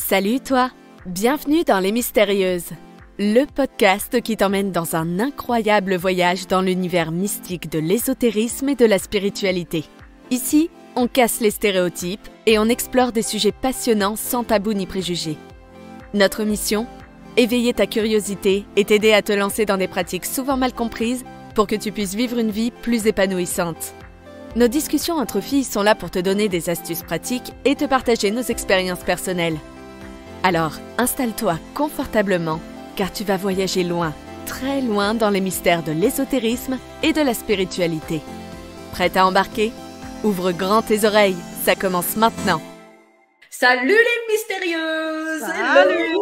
Salut toi! Bienvenue dans Les Mystérieuses, le podcast qui t'emmène dans un incroyable voyage dans l'univers mystique de l'ésotérisme et de la spiritualité. Ici, on casse les stéréotypes et on explore des sujets passionnants sans tabou ni préjugés. Notre mission? Éveiller ta curiosité et t'aider à te lancer dans des pratiques souvent mal comprises pour que tu puisses vivre une vie plus épanouissante. Nos discussions entre filles sont là pour te donner des astuces pratiques et te partager nos expériences personnelles. Alors, installe-toi confortablement, car tu vas voyager loin, très loin dans les mystères de l'ésotérisme et de la spiritualité. Prête à embarquer? Ouvre grand tes oreilles, ça commence maintenant. Salut les mystérieuses! Salut.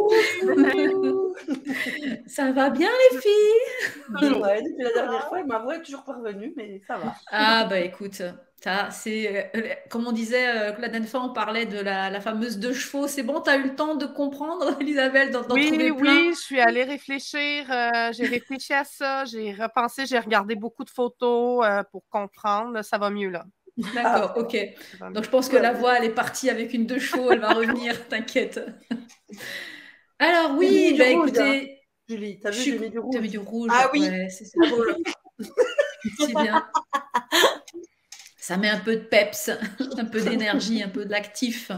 Ça va bien les filles? Ouais, depuis la dernière fois, ma voix est toujours pas revenue, mais ça va. Ah bah écoute, ça c'est comme on disait la dernière fois, on parlait de la fameuse 2 chevaux. C'est bon, t'as eu le temps de comprendre, Elisabeth, d'en trouver plein? Oui, je suis allée réfléchir, j'ai réfléchi à ça, j'ai repensé, j'ai regardé beaucoup de photos pour comprendre. Là, ça va mieux là. D'accord, ok. Donc je pense que la voix, elle est partie avec une 2 chevaux, elle va revenir, t'inquiète. Alors oui, bah écoutez... Julie, t'as vu, j'ai mis du rouge. T'as mis du rouge. Ah oui. Ouais, c'est bien. Ça met un peu de peps, un peu d'énergie, un peu d'actif.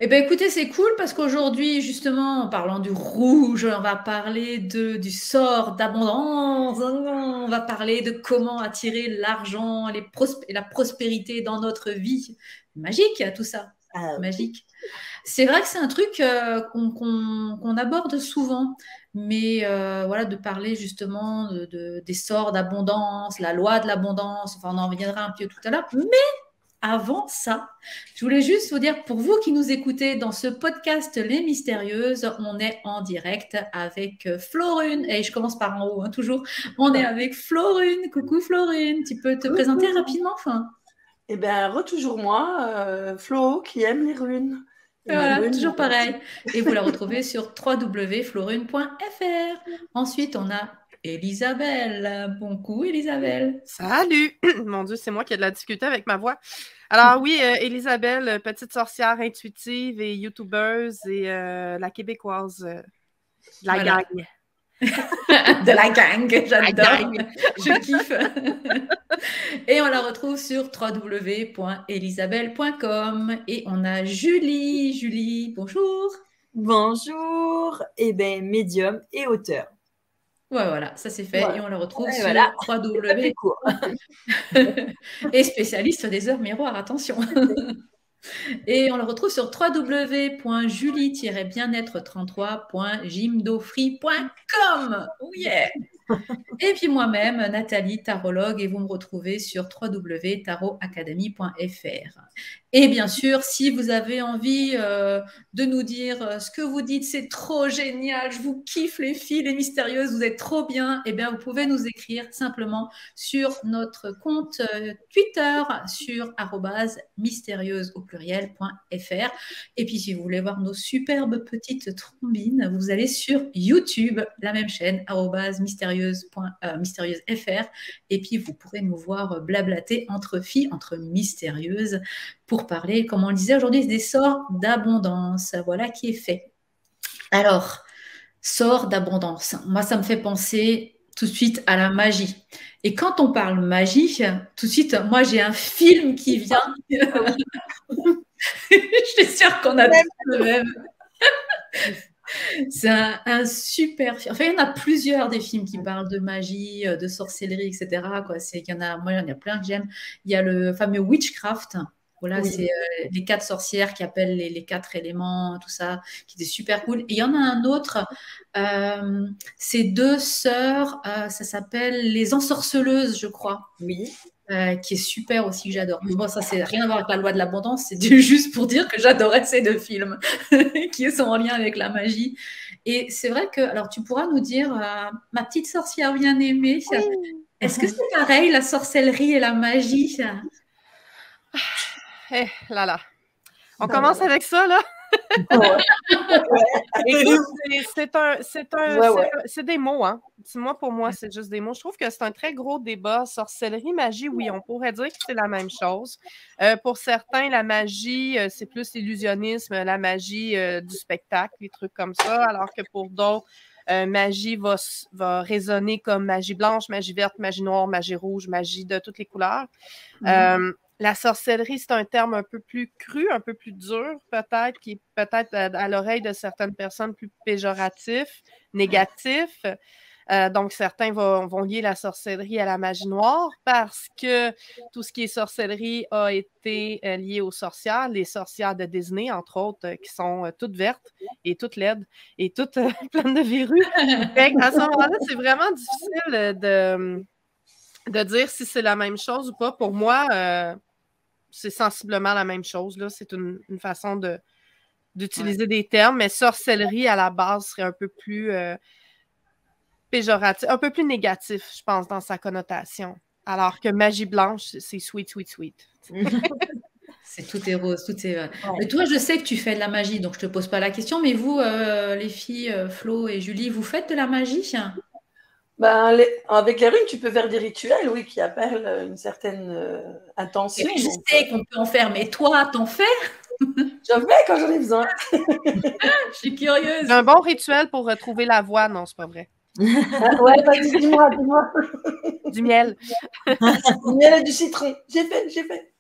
Eh bien, écoutez, c'est cool parce qu'aujourd'hui, justement, en parlant du rouge, on va parler du sort d'abondance. On va parler de comment attirer l'argent et la prospérité dans notre vie. Magique, tout ça. Magique. C'est vrai que c'est un truc qu'on aborde souvent, mais voilà, de parler justement des sorts d'abondance, la loi de l'abondance, enfin on en reviendra un peu tout à l'heure, mais avant ça, je voulais juste vous dire, pour vous qui nous écoutez dans ce podcast Les Mystérieuses, on est en direct avec Florune, et je commence par en haut, hein, toujours, on est avec Florune. Coucou Florune, tu peux te présenter rapidement enfin? Eh bien, toujours moi, Flo, qui aime les runes. Voilà, toujours pareil. Et vous la retrouvez sur www.florune.fr. Ensuite, on a Elisabelle. Bon coup, Elisabelle. Salut! Mon Dieu, c'est moi qui ai de la difficulté avec ma voix. Alors oui, Elisabelle, petite sorcière intuitive et youtubeuse et la québécoise de la Voilà. gang. De la gang, j'adore, je kiffe. Et on la retrouve sur www.elisabelle.com. Et on a Julie. Julie, bonjour. Bonjour, et bien médium et auteur. Ouais, voilà, ça c'est fait. Ouais. Et on la retrouve sur voilà. www. Et spécialiste des heures miroirs, attention. Et on le retrouve sur www.julie-bien-être33.gymdofree.com. Oh yeah! Et puis moi-même, Nathalie, tarologue, et vous me retrouvez sur www.tarotacademy.fr. Et bien sûr, si vous avez envie de nous dire ce que vous dites, c'est trop génial, je vous kiffe les filles, les mystérieuses, vous êtes trop bien, eh bien vous pouvez nous écrire simplement sur notre compte Twitter sur @mystérieuse au pluriel.fr. Et puis si vous voulez voir nos superbes petites trombines, vous allez sur YouTube, la même chaîne, @mystérieuse.fr, et puis vous pourrez nous voir blablater entre filles, entre mystérieuses, pour parler, comme on le disait aujourd'hui, des sorts d'abondance. Voilà qui est fait. Alors, sorts d'abondance. Moi, ça me fait penser tout de suite à la magie. Et quand on parle magie, tout de suite, moi, j'ai un film qui vient. Je suis sûre qu'on a tous le même. C'est un super film. Enfin, il y en a plusieurs des films qui parlent de magie, de sorcellerie, etc. Quoi. Moi, il y en a plein que j'aime. Il y a le fameux Witchcraft. Voilà, oui. C'est les 4 sorcières qui appellent les 4 éléments, tout ça, qui était super cool. Et il y en a un autre, c'est 2 sœurs, ça s'appelle Les Ensorceleuses, je crois. Oui. Qui est super aussi, que j'adore. Bon, ça, c'est rien à voir avec la loi de l'abondance, c'est juste pour dire que j'adorais ces 2 films qui sont en lien avec la magie. Et c'est vrai que, alors tu pourras nous dire, ma petite sorcière bien-aimée, oui. Est-ce que c'est pareil, la sorcellerie et la magie? Eh là là. On commence avec ça, là? Écoute, c'est des mots, hein. Pour moi, c'est juste des mots. Je trouve que c'est un très gros débat. Sorcellerie, magie, oui, on pourrait dire que c'est la même chose. Pour certains, la magie, c'est plus l'illusionnisme, la magie du spectacle, des trucs comme ça, alors que pour d'autres, magie va résonner comme magie blanche, magie verte, magie noire, magie rouge, magie de toutes les couleurs. La sorcellerie, c'est un terme un peu plus cru, un peu plus dur, peut-être, qui est peut-être à l'oreille de certaines personnes plus péjoratif, négatif. Donc, certains vont lier la sorcellerie à la magie noire parce que tout ce qui est sorcellerie a été lié aux sorcières, les sorcières de Disney, entre autres, qui sont toutes vertes et toutes laides et toutes pleines de verrues. À ce moment-là, c'est vraiment difficile de dire si c'est la même chose ou pas. Pour moi, c'est sensiblement la même chose. Là. C'est une façon d'utiliser des termes, mais sorcellerie, à la base, serait un peu plus péjoratif, un peu plus négatif, je pense, dans sa connotation. Alors que magie blanche, c'est sweet, sweet, sweet. Tout est rose, tout est... Mais toi, je sais que tu fais de la magie, donc je te pose pas la question, mais vous, les filles, Flo et Julie, vous faites de la magie? Avec les runes, tu peux faire des rituels, oui, qui appellent une certaine intention. Je sais qu'on peut en faire, mais toi, t'en fais? J'en fais quand j'en ai besoin. Je suis curieuse. Un bon rituel pour retrouver la voix, non, c'est pas vrai. Ouais, dis-moi. Du miel. Du miel et du citron. J'ai fait.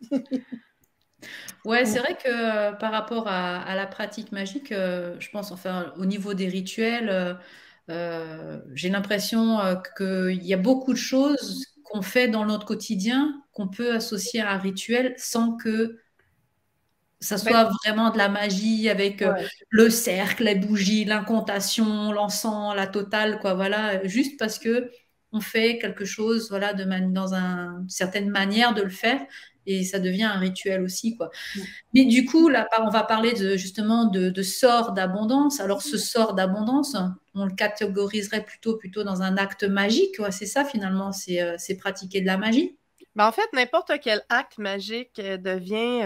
Ouais, c'est vrai que par rapport à la pratique magique, je pense, enfin, au niveau des rituels, j'ai l'impression qu'il y a beaucoup de choses qu'on fait dans notre quotidien qu'on peut associer à un rituel sans que ça soit vraiment de la magie avec le cercle, les bougies, l'incantation, l'encens, la totale, quoi, voilà, juste parce que on fait quelque chose, voilà, dans une certaine manière de le faire et ça devient un rituel aussi, quoi. Mais du coup, là, on va parler justement de sort d'abondance. Alors, ce sort d'abondance, on le catégoriserait plutôt dans un acte magique, quoi. C'est ça, finalement, c'est pratiquer de la magie. En fait, n'importe quel acte magique devient...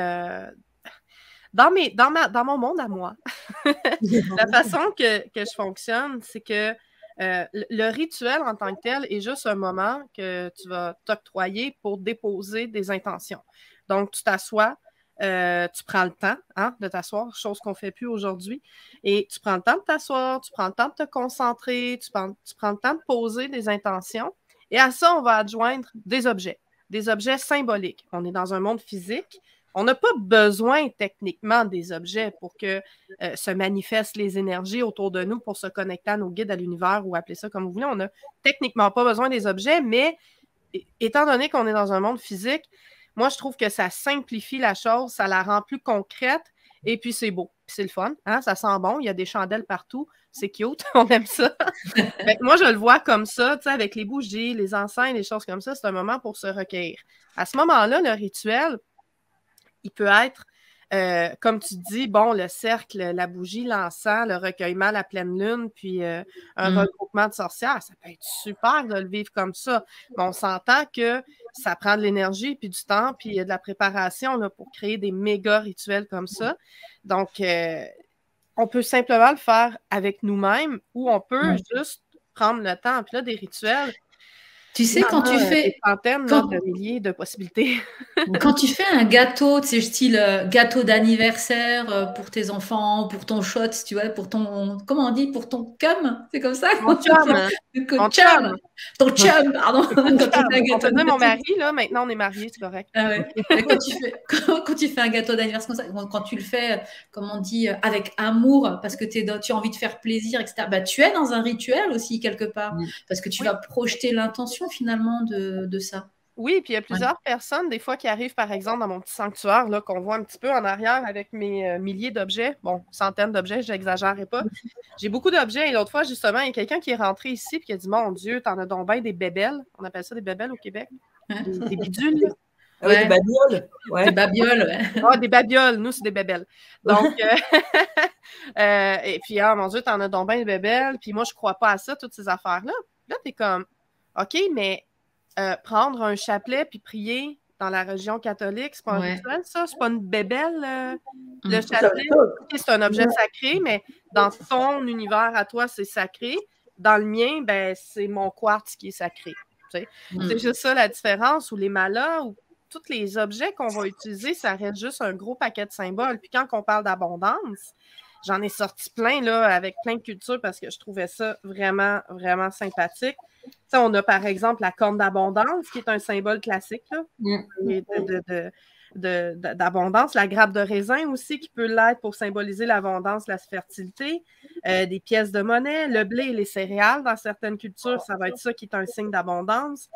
Dans mon monde à moi, la façon que je fonctionne, c'est que le rituel en tant que tel est juste un moment que tu vas t'octroyer pour déposer des intentions. Donc, tu t'assois, tu prends le temps de t'asseoir, chose qu'on ne fait plus aujourd'hui, et tu prends le temps de t'asseoir, tu prends le temps de te concentrer, tu prends le temps de poser des intentions, et à ça, on va adjoindre des objets symboliques. On est dans un monde physique. On n'a pas besoin techniquement des objets pour que se manifestent les énergies autour de nous pour se connecter à nos guides, à l'univers ou appeler ça comme vous voulez. On n'a techniquement pas besoin des objets, mais étant donné qu'on est dans un monde physique, moi, je trouve que ça simplifie la chose, ça la rend plus concrète et puis c'est beau. Puis c'est le fun, ça sent bon, il y a des chandelles partout, c'est cute, on aime ça. Moi, je le vois comme ça, avec les bougies, les enseignes, les choses comme ça, c'est un moment pour se recueillir. À ce moment-là, le rituel, il peut être, comme tu dis, le cercle, la bougie, l'encens, le recueillement, la pleine lune, puis un regroupement de sorcières. Ça peut être super de le vivre comme ça. Mais on s'entend que ça prend de l'énergie, puis du temps, puis de la préparation là, pour créer des méga rituels comme ça. Donc, on peut simplement le faire avec nous-mêmes ou on peut juste prendre le temps. Puis là, des rituels... Tu sais, quand tu fais... Des centaines de milliers de possibilités. Quand tu fais un gâteau, tu sais, style gâteau d'anniversaire pour tes enfants, pour ton shot, tu vois, pour ton... Comment on dit? Pour ton cum? C'est comme ça? Mon chum. Ton chum, pardon. On faisait mon mari, là. Maintenant, on est mariés, c'est correct. Ah ouais. Quand tu fais un gâteau d'anniversaire comme ça, quand tu le fais, comme on dit, avec amour, parce que tu as envie de faire plaisir, etc., tu es dans un rituel aussi, quelque part, parce que tu vas projeter l'intention, finalement, de ça. Oui, puis il y a plusieurs personnes, des fois, qui arrivent, par exemple, dans mon petit sanctuaire, là, qu'on voit un petit peu en arrière avec mes milliers d'objets. Bon, centaines d'objets, je n'exagérerai pas. J'ai beaucoup d'objets et l'autre fois, justement, il y a quelqu'un qui est rentré ici et qui a dit « Mon Dieu, t'en as donc bien des bébelles. » On appelle ça des bébelles au Québec. Des bidules. Ouais, des babioles. Ouais. Des babioles, ouais. Ah, des babioles. Nous, c'est des bébelles. Donc, et puis, mon Dieu, t'en as donc bien des bébelles. Puis moi, je crois pas à ça, toutes ces affaires-là. Là, t'es comme, OK, mais prendre un chapelet puis prier dans la religion catholique. C'est pas un rituel, ça? C'est pas une bébelle, le C'est chapelet? C'est un objet Ouais. sacré, mais dans ton univers à toi, c'est sacré. Dans le mien, ben, c'est mon quartz qui est sacré. Tu sais. C'est juste ça la différence, ou les malas, ou tous les objets qu'on va utiliser, ça reste juste un gros paquet de symboles. Puis quand on parle d'abondance, j'en ai sorti plein, là, avec plein de cultures parce que je trouvais ça vraiment, vraiment sympathique. T'sais, on a par exemple la corne d'abondance, qui est un symbole classique là, d'abondance. La grappe de raisin aussi, qui peut l'être pour symboliser l'abondance, la fertilité. Des pièces de monnaie, le blé et les céréales, dans certaines cultures, ça va être ça qui est un signe d'abondance.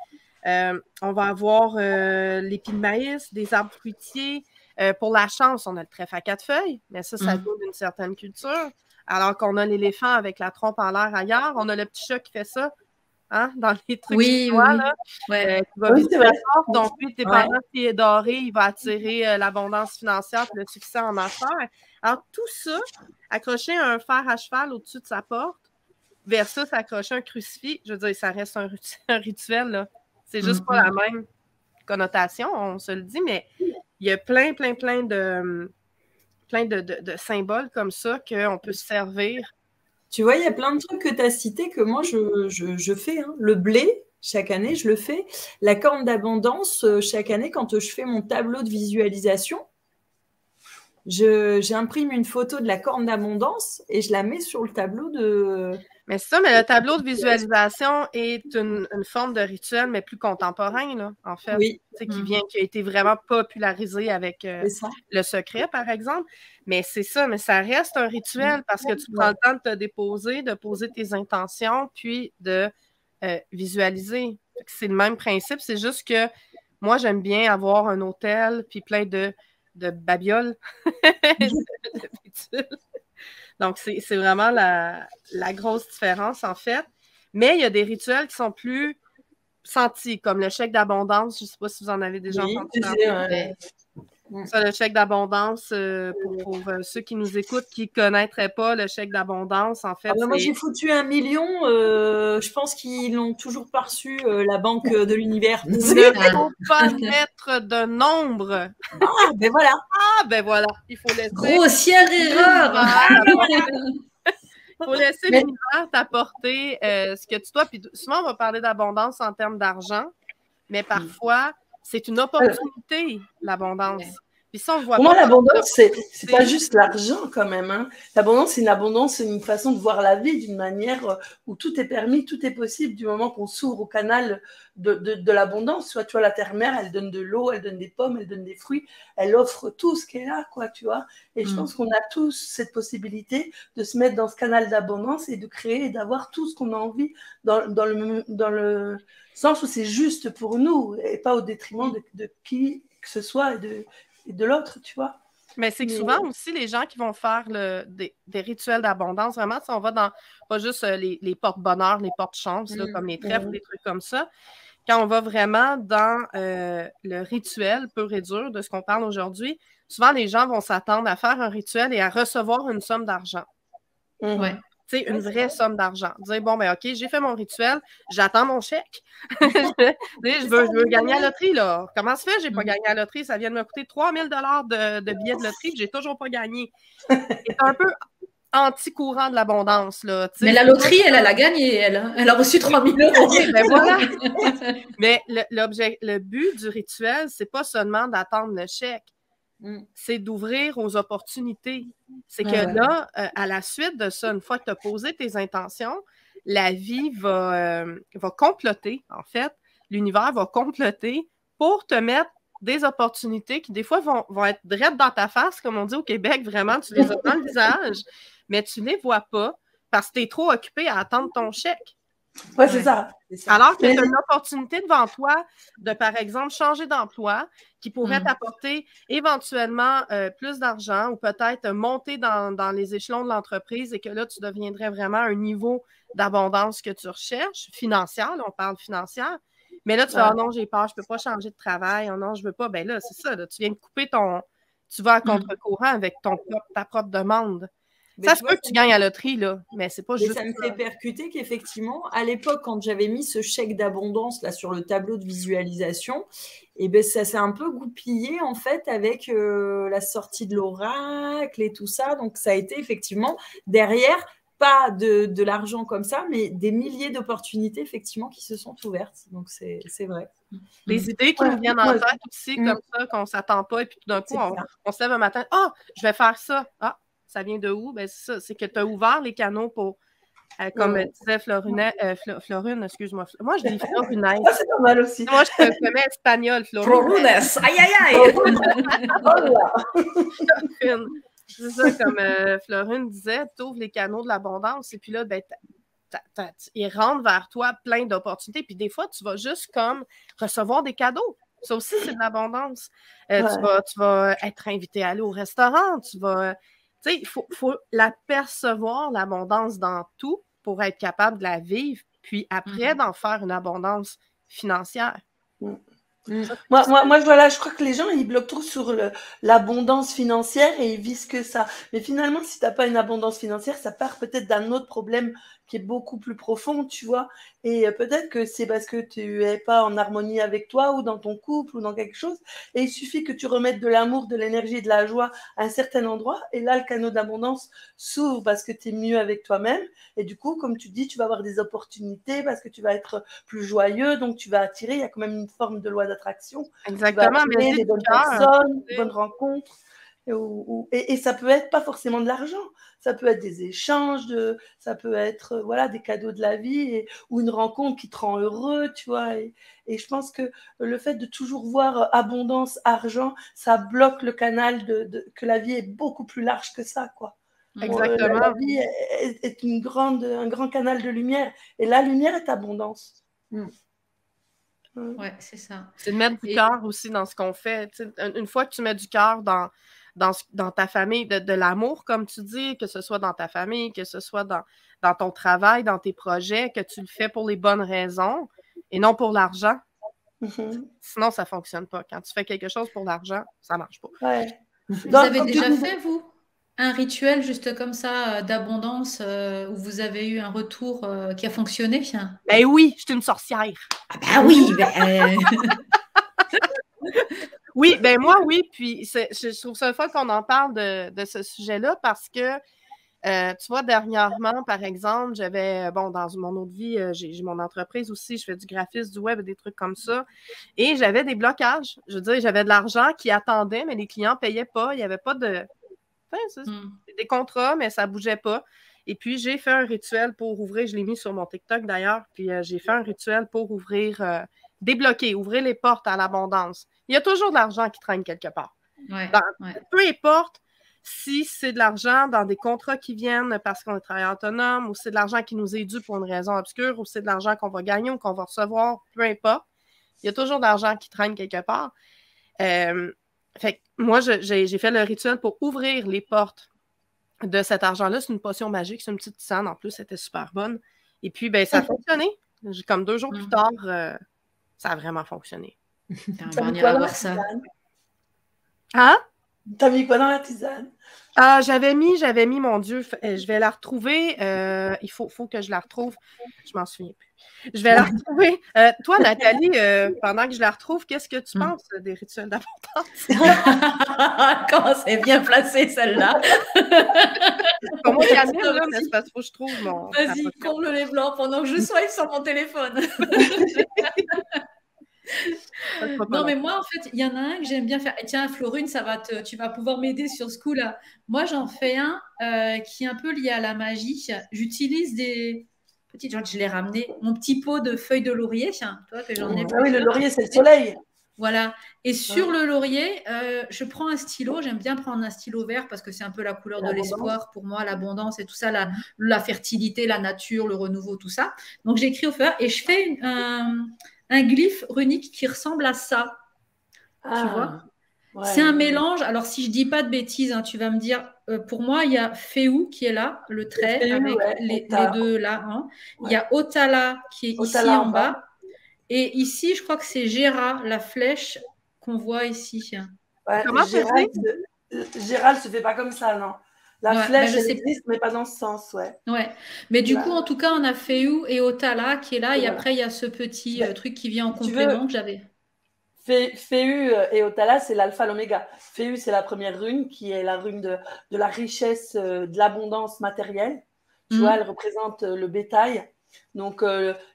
On va avoir l'épi de maïs, des arbres fruitiers. Pour la chance, on a le trèfle à 4 feuilles, mais ça vient d'une certaine culture. Alors qu'on a l'éléphant avec la trompe en l'air ailleurs. On a le petit chat qui fait ça, hein, dans les trucs chinois, là, qui va visiter la porte. Donc, lui, dépendant s'il est doré, il va attirer l'abondance financière et le succès en affaires. Alors, tout ça, accrocher un fer à cheval au-dessus de sa porte versus accrocher un crucifix, je veux dire, ça reste un rituel, là. C'est juste pas la même connotation, on se le dit, mais il y a plein de symboles comme ça qu'on peut se servir. Tu vois, il y a plein de trucs que tu as cités que moi, je fais. Hein. Le blé, chaque année, je le fais. La corne d'abondance, chaque année, quand je fais mon tableau de visualisation, j'imprime une photo de la corne d'abondance et je la mets sur le tableau de... Mais c'est ça, mais le tableau de visualisation est une forme de rituel, mais plus contemporain, là, en fait. Oui. Qui a été vraiment popularisé avec le secret, par exemple. Mais c'est ça, mais ça reste un rituel parce que tu prends le temps de te déposer, de poser tes intentions, puis de visualiser. C'est le même principe, c'est juste que moi, j'aime bien avoir un hôtel, puis plein de babioles. Donc, c'est vraiment la grosse différence, en fait. Mais il y a des rituels qui sont plus sentis, comme le chèque d'abondance. Je ne sais pas si vous en avez déjà entendu parler. Ça, le chèque d'abondance, pour ceux qui nous écoutent, qui ne connaîtraient pas le chèque d'abondance, en fait. Moi, j'ai foutu 1 million. Je pense qu'ils n'ont toujours pas reçu la banque de l'univers. Il ne faut pas mettre de nombre. Ah, ben voilà. Ah, ben voilà. Il faut laisser. Grossière erreur. Il faut laisser l'univers t'apporter ce que tu dois. Puis souvent, on va parler d'abondance en termes d'argent, mais parfois, c'est une opportunité, l'abondance. Puis ça, on voit pour moi, l'abondance, c'est pas juste l'argent quand même. Hein. L'abondance, c'est une abondance, c'est une façon de voir la vie d'une manière où tout est permis, tout est possible du moment qu'on s'ouvre au canal de l'abondance. Soit tu vois, la terre-mère, elle donne de l'eau, elle donne des pommes, elle donne des fruits, elle offre tout ce qui est là, quoi, tu vois. Et je pense qu'on a tous cette possibilité de se mettre dans ce canal d'abondance et de créer et d'avoir tout ce qu'on a envie dans le sens où c'est juste pour nous et pas au détriment de qui que ce soit et de l'autre, tu vois. Mais c'est que souvent aussi, les gens qui vont faire des rituels d'abondance, vraiment, si on va dans, pas juste les porte-bonheur, les porte-chance, comme les trèfles, des trucs comme ça, quand on va vraiment dans le rituel pur et dur de ce qu'on parle aujourd'hui, souvent, les gens vont s'attendre à faire un rituel et à recevoir une somme d'argent. Une vraie somme d'argent. Dire, bon, ben OK, j'ai fait mon rituel, j'attends mon chèque. je veux gagner à la loterie, là. Comment se fait? J'ai pas gagné à la loterie. Ça vient de me coûter 3 000 de billets de loterie, puis j'ai toujours pas gagné. C'est un peu anti-courant de l'abondance, là. Mais la loterie, elle a gagné, elle. Hein? Elle a reçu 3 000 €. Ben voilà. Mais le but du rituel, c'est pas seulement d'attendre le chèque. C'est d'ouvrir aux opportunités. C'est que là, à la suite de ça, une fois que tu as posé tes intentions, la vie va comploter, en fait. L'univers va comploter pour te mettre des opportunités qui, des fois, vont être drettes dans ta face, comme on dit au Québec, vraiment, tu les as dans le visage, mais tu ne les vois pas parce que tu es trop occupé à attendre ton chèque. Oui, c'est ça. Alors que tu as une opportunité devant toi de, par exemple, changer d'emploi qui pourrait t'apporter éventuellement plus d'argent ou peut-être monter dans les échelons de l'entreprise et que là, tu deviendrais vraiment à un niveau d'abondance que tu recherches, financière, là, on parle financière. Mais là, tu fais « Ah non, j'ai peur, je ne peux pas changer de travail, oh non, je ne veux pas. » Ben là, c'est ça, là, tu viens de couper tu vas à contre-courant avec ta propre demande. Ça se peut que tu gagnes à la loterie, là, mais c'est pas juste ça. Me fait percuter qu'effectivement, à l'époque, quand j'avais mis ce chèque d'abondance là sur le tableau de visualisation, et ben ça s'est un peu goupillé en fait avec la sortie de l'oracle et tout ça. Donc ça a été effectivement derrière, pas de l'argent comme ça, mais des milliers d'opportunités effectivement qui se sont ouvertes. Donc c'est vrai. Les idées qui nous viennent en tête aussi, comme ça, qu'on ne s'attend pas, et puis tout d'un coup, on se lève un matin, « Ah, je vais faire ça! » Ah, ça vient de où? Ben, c'est ça, c'est que tu as ouvert les canaux pour, comme disait Florine, excuse-moi. Moi, je dis Florine. Ça, c'est pas mal aussi. Moi, je te connais espagnol, Florine. Aïe, aïe, aïe! C'est ça, comme Florine disait, tu ouvres les canaux de l'abondance, et puis là, ben, ils rentrent vers toi plein d'opportunités. Puis des fois, tu vas juste comme recevoir des cadeaux. Ça aussi, c'est de l'abondance. Tu vas être invité à aller au restaurant. Tu vas... Tu sais, il faut l'apercevoir, l'abondance dans tout pour être capable de la vivre. Puis après, d'en faire une abondance financière. Moi, voilà, je crois que les gens, ils bloquent trop sur l'abondance financière et ils visent que ça. Mais finalement, si tu n'as pas une abondance financière, ça part peut-être d'un autre problème qui est beaucoup plus profond, tu vois. Et peut-être que c'est parce que tu n'es pas en harmonie avec toi ou dans ton couple ou dans quelque chose. Et il suffit que tu remettes de l'amour, de l'énergie et de la joie à un certain endroit. Et là, le canal d'abondance s'ouvre parce que tu es mieux avec toi-même. Et du coup, comme tu dis, tu vas avoir des opportunités parce que tu vas être plus joyeux. Donc, tu vas attirer. Il y a quand même une forme de loi d'attraction. Exactement. Tu vas attirer des bonnes personnes, des bonnes rencontres. Et ça peut être pas forcément de l'argent, ça peut être des échanges, ça peut être des cadeaux de la vie ou une rencontre qui te rend heureux, tu vois. Et je pense que le fait de toujours voir abondance, argent, ça bloque le canal que la vie est beaucoup plus large que ça, quoi. Exactement. La vie est un grand canal de lumière et la lumière est abondance. Ouais, c'est ça. C'est de mettre du cœur aussi dans ce qu'on fait. T'sais, une fois que tu mets du cœur dans ta famille, de l'amour, comme tu dis, que ce soit dans ta famille, que ce soit dans ton travail, dans tes projets, que tu le fais pour les bonnes raisons et non pour l'argent. Sinon, ça ne fonctionne pas. Quand tu fais quelque chose pour l'argent, ça ne marche pas. Ouais. Vous avez déjà fait, vous, un rituel juste comme ça d'abondance où vous avez eu un retour qui a fonctionné? Ben oui, je suis une sorcière. Ah ben oui, Oui, ben moi, oui. Puis je trouve ça fun qu'on en parle de ce sujet-là parce que, tu vois, dernièrement, par exemple, j'avais, dans mon autre vie, j'ai mon entreprise aussi, je fais du graphisme, du web, des trucs comme ça. Et j'avais des blocages. Je veux dire, j'avais de l'argent qui attendait, mais les clients ne payaient pas. Il n'y avait pas de... des contrats, mais ça ne bougeait pas. Et puis, j'ai fait un rituel pour ouvrir, je l'ai mis sur mon TikTok d'ailleurs, puis j'ai fait un rituel pour ouvrir, débloquer, ouvrir les portes à l'abondance. Il y a toujours de l'argent qui traîne quelque part. Peu importe si c'est de l'argent dans des contrats qui viennent parce qu'on est travailleur autonome, ou c'est de l'argent qui nous est dû pour une raison obscure, ou c'est de l'argent qu'on va gagner ou qu'on va recevoir, peu importe. Il y a toujours de l'argent qui traîne quelque part. Fait que moi, j'ai fait le rituel pour ouvrir les portes de cet argent-là. C'est une potion magique, c'est une petite tisane. En plus, c'était super bonne. Et puis, ben, ça a fonctionné. Comme 2 jours plus tard, ça a vraiment fonctionné. On ira voir ça. Hein? T'as mis quoi dans la tisane? J'avais mis, mon Dieu, je vais la retrouver. Il faut que je la retrouve. Je m'en souviens plus. Je vais la retrouver. Toi, Nathalie, pendant que je la retrouve, qu'est-ce que tu penses des rituels d'abondance? Comment c'est bien placé, celle-là? Pour moi, Camille, là, mais c'est parce qu'il faut que je trouve mon... Vas-y, comble les blancs pendant que je swipe sur mon téléphone. Non, mais moi, en fait, il y en a un que j'aime bien faire. Et tiens, Florine, tu vas pouvoir m'aider sur ce coup-là. Moi, j'en fais un qui est un peu lié à la magie. J'utilise des petites, genre, je l'ai ramené, mon petit pot de feuilles de laurier, toi que j'en ai. Ah oui, le laurier, c'est le soleil. Voilà. Et sur le laurier, je prends un stylo. J'aime bien prendre un stylo vert parce que c'est un peu la couleur de l'espoir pour moi, l'abondance et tout ça, la fertilité, la nature, le renouveau, tout ça. Donc, j'écris au feu et je fais un glyphe runique qui ressemble à ça. Tu vois? Ouais, c'est un mélange. Alors, si je dis pas de bêtises, tu vas me dire, pour moi, il y a Féou qui est là, le trait Féou, avec les deux là. Il y a Otala qui est ici en bas. Et ici, je crois que c'est Gérard, la flèche qu'on voit ici. Ouais, Gérald se fait pas comme ça, non. La Ouais, flèche, je elle sais. existe, mais pas dans ce sens, ouais. Ouais. Mais du Là, coup, en tout cas, on a Féu et Otala qui est là. Et voilà. après, il y a ce petit Ben, truc qui vient en si tu veux, complément que j'avais. Féu et Otala, c'est l'alpha, l'oméga. Féu, c'est la première rune qui est la rune de la richesse, de l'abondance matérielle. Tu vois, elle représente le bétail. Donc,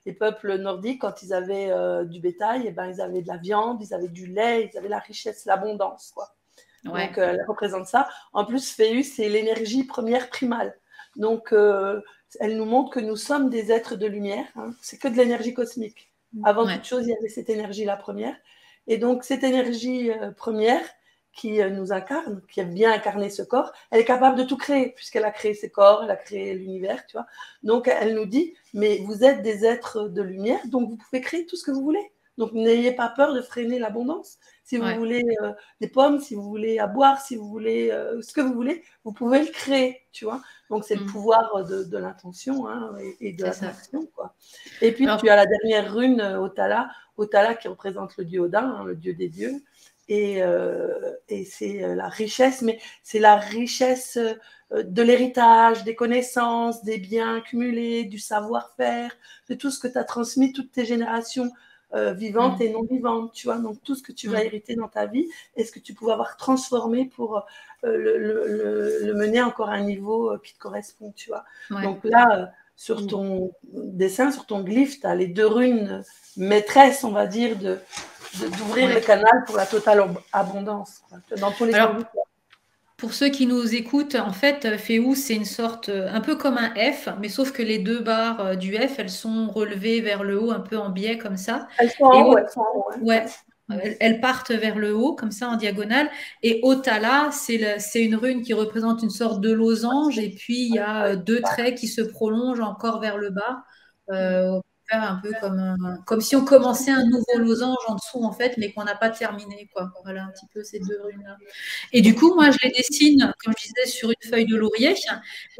les peuples nordiques, quand ils avaient du bétail, eh ben, ils avaient de la viande, ils avaient du lait, ils avaient la richesse, l'abondance, quoi. Ouais. Donc, elle représente ça. En plus, Féu, c'est l'énergie première primale. Donc, elle nous montre que nous sommes des êtres de lumière. Hein. C'est que de l'énergie cosmique. Avant toute chose, il y avait cette énergie-là première. Et donc, cette énergie première qui nous incarne, qui a bien incarné ce corps, elle est capable de tout créer, puisqu'elle a créé ses corps, elle a créé l'univers, tu vois. Donc, elle nous dit, mais vous êtes des êtres de lumière, donc vous pouvez créer tout ce que vous voulez. Donc, n'ayez pas peur de freiner l'abondance. Si vous voulez des pommes, si vous voulez à boire, si vous voulez ce que vous voulez, vous pouvez le créer, tu vois. Donc, c'est le pouvoir de l'intention hein, et de l'attraction, quoi. Et puis, tu as la dernière rune, Otala, Otala qui représente le dieu Odin, hein, le dieu des dieux. Et c'est la richesse, mais c'est la richesse de l'héritage, des connaissances, des biens accumulés, du savoir-faire, de tout ce que tu as transmis toutes tes générations vivantes et non vivantes, tu vois. Donc, tout ce que tu vas hériter dans ta vie, est-ce que tu pourras avoir transformé pour le mener encore à un niveau qui te correspond, tu vois. Ouais. Donc là, sur ton dessin, sur ton glyphe, tu as les deux runes maîtresses, on va dire, d'ouvrir le canal pour la totale abondance, quoi, dans tous les envies. Pour ceux qui nous écoutent, en fait, Féu, c'est une sorte, un peu comme un F, mais sauf que les deux barres du F, elles sont relevées vers le haut, un peu en biais, comme ça. Elles sont en haut, elles sont en haut. Ouais. Elles partent vers le haut, comme ça, en diagonale. Et Otala, c'est une rune qui représente une sorte de losange. Et puis, il y a deux traits qui se prolongent encore vers le bas. Faire un peu comme si on commençait un nouveau losange en dessous, en fait, mais qu'on n'a pas terminé, quoi. Voilà, un petit peu ces deux runes-là. Et du coup, moi, je les dessine, comme je disais, sur une feuille de laurier.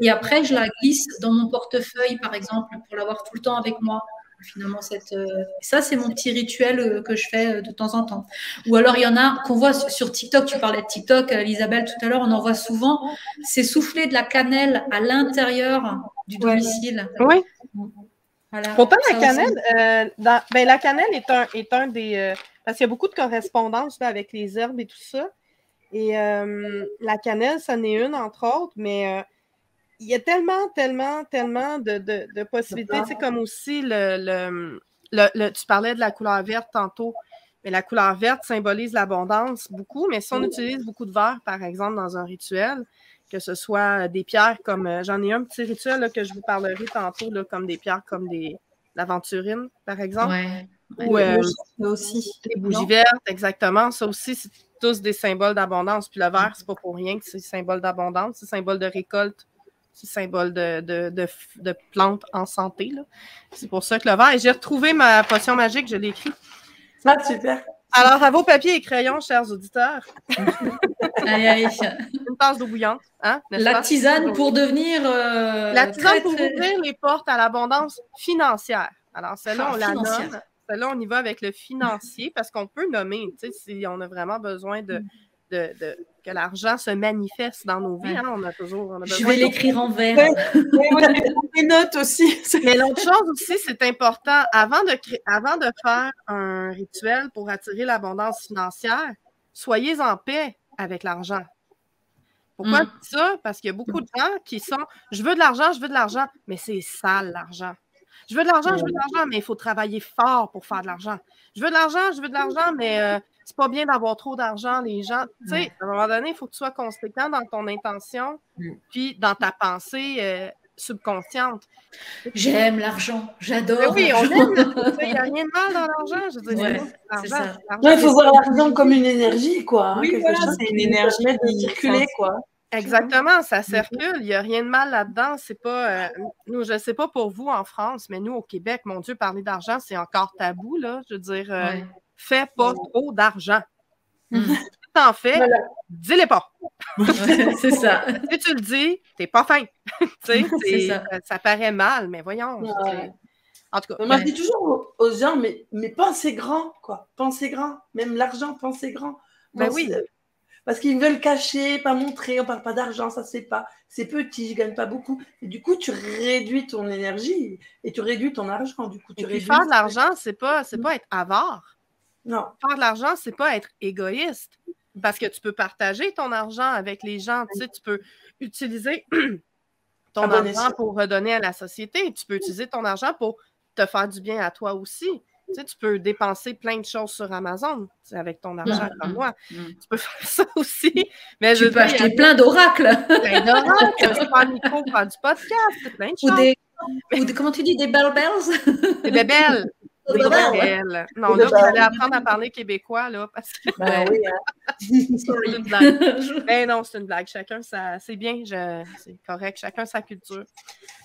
Et après, je la glisse dans mon portefeuille, par exemple, pour l'avoir tout le temps avec moi. Finalement, ça, c'est mon petit rituel que je fais de temps en temps. Ou alors, il y en a qu'on voit sur TikTok. Tu parlais de TikTok, Isabelle, tout à l'heure, on en voit souvent. C'est souffler de la cannelle à l'intérieur du domicile. Oui. Voilà, pourtant, la cannelle, la cannelle est un des... parce qu'il y a beaucoup de correspondance là, avec les herbes et tout ça. Et la cannelle, ça en est une, entre autres, mais il y a tellement de possibilités. Tu sais, comme aussi, tu parlais de la couleur verte tantôt, mais la couleur verte symbolise l'abondance beaucoup, mais si on utilise beaucoup de vert, par exemple, dans un rituel, que ce soit des pierres comme... j'en ai un petit rituel là, que je vous parlerai tantôt, là, comme des pierres comme l'aventurine, par exemple. Ouais. Ou aussi les bougies vertes, exactement. Ça aussi, c'est tous des symboles d'abondance. Puis le vert, c'est pas pour rien que c'est symbole d'abondance. C'est symbole de récolte. C'est symbole de plantes en santé. C'est pour ça que le vert... Et j'ai retrouvé ma potion magique, je l'ai écrit. Ah, super. Alors, à vos papiers et crayons, chers auditeurs. Allez. Une tasse d'eau bouillante. Hein, la tisane pour devenir... la tisane pour ouvrir les portes à l'abondance financière. Alors, celle-là, on la nomme. Celle-là, on y va avec le financier parce qu'on peut nommer, tu sais, si on a vraiment besoin que l'argent se manifeste dans nos vies. Hein, on a besoin je vais l'écrire en vert. Des notes aussi. Mais l'autre chose aussi, c'est important, avant de faire un rituel pour attirer l'abondance financière, soyez en paix avec l'argent. Pourquoi je dis ça? Parce qu'il y a beaucoup de gens qui sont « je veux de l'argent, mais c'est sale l'argent. Je veux de l'argent, mais il faut travailler fort pour faire de l'argent. Je veux de l'argent, mais c'est pas bien d'avoir trop d'argent, les gens. » Tu sais, à un moment donné, il faut que tu sois conséquent dans ton intention, puis dans ta pensée subconsciente. J'aime l'argent, j'adore. Oui, on aime. Il n'y a rien de mal dans l'argent. Je veux dire, c'est ça. Il faut voir l'argent comme une énergie, quoi. Oui, voilà, c'est une énergie de circuler, quoi. Exactement, ça circule, il n'y a rien de mal là-dedans. C'est pas, nous, je ne sais pas pour vous en France, mais nous, au Québec, mon Dieu, parler d'argent, c'est encore tabou, là. Je veux dire, fais pas trop d'argent. Si t'en fais, dis-les pas. C'est ça. Si tu le dis, t'es pas fin. Ça paraît mal, mais voyons. En tout cas. Moi, je dis toujours aux gens, mais pensez grand, quoi. Pensez grand. Même l'argent, pensez grand. Ben oui. Parce qu'ils veulent cacher, pas montrer, on parle pas d'argent, ça c'est pas, c'est petit, je gagne pas beaucoup. Et du coup, tu réduis ton énergie et tu réduis ton argent. Du coup, Et puis faire de l'argent, c'est pas être avare. Non. Faire de l'argent, c'est pas être égoïste. Parce que tu peux partager ton argent avec les gens. Tu sais, tu peux utiliser ton argent pour redonner à la société. Tu peux utiliser ton argent pour te faire du bien à toi aussi. Tu sais, tu peux dépenser plein de choses sur Amazon avec ton argent comme moi. Tu peux faire ça aussi. Mais tu peux acheter plein d'oracles. Plein d'oracles. Tu peux faire un micro, faire du podcast, plein de choses. Ou des comment tu dis, des bell bells? Des bébelles. Des bébelles. Non, là, vous allez apprendre à parler québécois, là, parce que... oui, c'est une blague. Ben non, c'est une blague. Chacun, c'est bien, c'est correct. Chacun sa culture.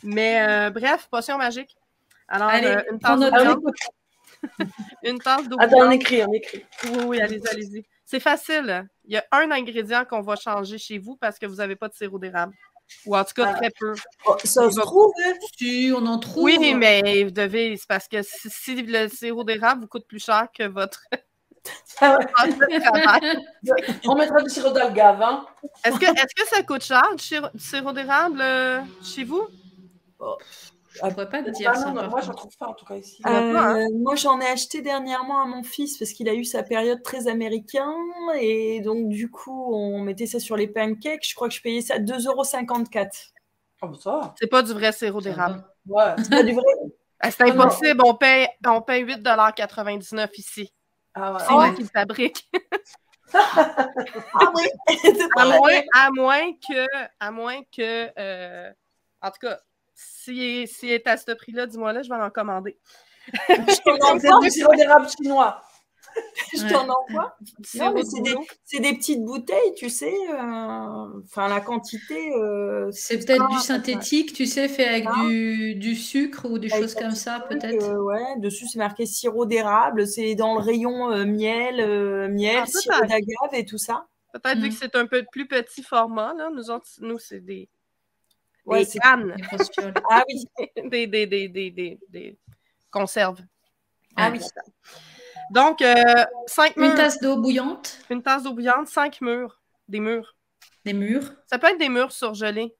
Mais bref, potion magique. Alors, allez, une tasse d'eau bouillante. Une tasse d'eau bouillante. Attends, on écrit. Oui, allez-y. C'est facile. Il y a un ingrédient qu'on va changer chez vous parce que vous n'avez pas de sirop d'érable. Ou en tout cas, très peu. Ça se trouve, Si, on en trouve. Oui, mais vous devez... C'est parce que si le sirop d'érable vous coûte plus cher que votre... On mettra du sirop d'agave. Hein? Est-ce que ça coûte cher, du sirop d'érable chez vous? Je ne pourrais pas te dire ça. Non, moi, j'en trouve pas, en tout cas, ici. Moi, j'en ai acheté dernièrement à mon fils parce qu'il a eu sa période très américaine. Et donc, du coup, on mettait ça sur les pancakes. Je crois que je payais ça 2,54 €. Oh, ça va. C'est pas du vrai sirop d'érable. Ouais. C'est pas du vrai. C'est impossible. On paye 8,99 $ ici. Ah ouais. C'est moi qui le fabrique. Ah oui. à moins que en tout cas, s'il est à ce prix-là, dis-moi là, je vais en commander. Je t'en envoie du sirop d'érable chinois. Je t'en envoie. Non, mais c'est des petites bouteilles, tu sais. Enfin, la quantité. C'est peut-être du synthétique, tu sais, fait avec du sucre ou des choses comme ça, peut-être. Ouais, dessus c'est marqué sirop d'érable. C'est dans le rayon miel, sirop d'agave et tout ça. Peut-être vu que c'est un peu plus petit format, là. Nous c'est des cannes. Ah oui. des conserves. Ah oui. Donc, 5 murs. Une tasse d'eau bouillante. Une tasse d'eau bouillante, 5 murs. Des murs. Des murs. Ça peut être des murs surgelés.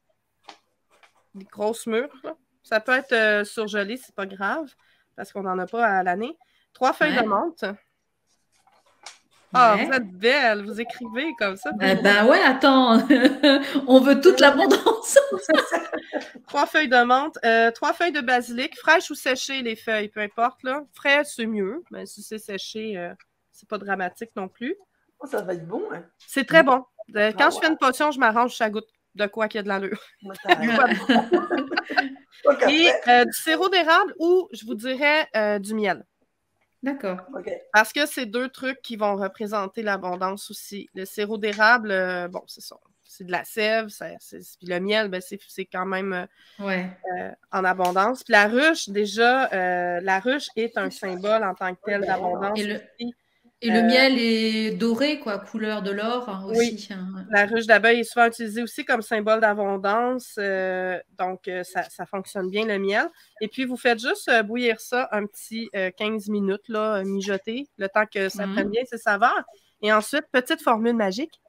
Des grosses murs, là. Ça peut être surgelé, c'est pas grave, parce qu'on n'en a pas à l'année. 3 feuilles de menthe. Ah, vous êtes belle, vous écrivez comme ça. Ben ouais, attends, on veut toute l'abondance. 3 feuilles de menthe, 3 feuilles de basilic, fraîches ou séchées les feuilles, peu importe. Là. Frais, c'est mieux, mais si c'est séché, c'est pas dramatique non plus. Oh, ça va être bon, hein? C'est très bon. Quand je fais une potion, je m'arrange, ça goûte de quoi qu'il y a de l'allure. Et du sirop d'érable ou, je vous dirais, du miel. D'accord. Okay. Parce que c'est 2 trucs qui vont représenter l'abondance aussi. Le sirop d'érable, bon, c'est ça. C'est de la sève. Puis le miel, ben, c'est quand même en abondance. Puis la ruche, déjà, la ruche est un symbole en tant que tel d'abondance. Et le miel est doré, quoi, couleur de l'or aussi. Oui. La ruche d'abeille est souvent utilisée aussi comme symbole d'abondance. Donc, ça fonctionne bien, le miel. Et puis, vous faites juste bouillir ça un petit 15 minutes, là, mijoter, le temps que ça prenne bien ses saveurs. Et ensuite, petite formule magique.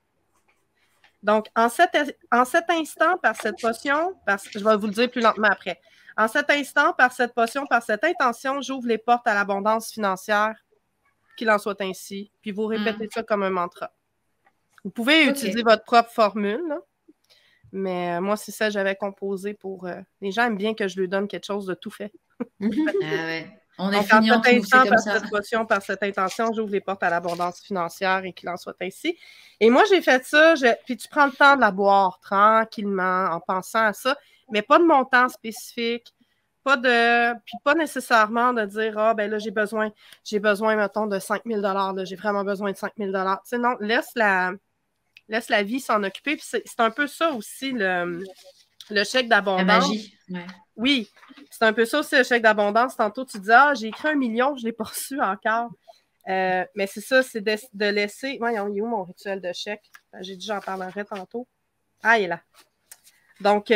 Donc, en cet instant, par cette potion, je vais vous le dire plus lentement après. En cet instant, par cette potion, par cette intention, j'ouvre les portes à l'abondance financière. Qu'il en soit ainsi. Puis vous répétez ça comme un mantra. Vous pouvez utiliser votre propre formule, là. Mais moi, c'est ça que j'avais composé pour... les gens aiment bien que je lui donne quelque chose de tout fait. On est fini en tout, c'est comme ça. Cette potion, par cette intention, j'ouvre les portes à l'abondance financière et qu'il en soit ainsi. Et moi, j'ai fait ça, puis tu prends le temps de la boire tranquillement en pensant à ça, mais pas de montant spécifique. Puis pas nécessairement de dire, ben là, j'ai besoin, mettons, de 5 000 $, j'ai vraiment besoin de 5 000 $. Tu sais, non, laisse la vie s'en occuper. Puis c'est un peu ça aussi, le chèque d'abondance. La magie, ouais. Oui, c'est un peu ça aussi, le chèque d'abondance. Tantôt, tu dis, j'ai écrit 1 million, je ne l'ai pas reçu encore. Mais c'est ça, c'est de laisser... Voyons, il est où mon rituel de chèque? J'ai dit, j'en parlerai tantôt. Ah, il est là. Donc...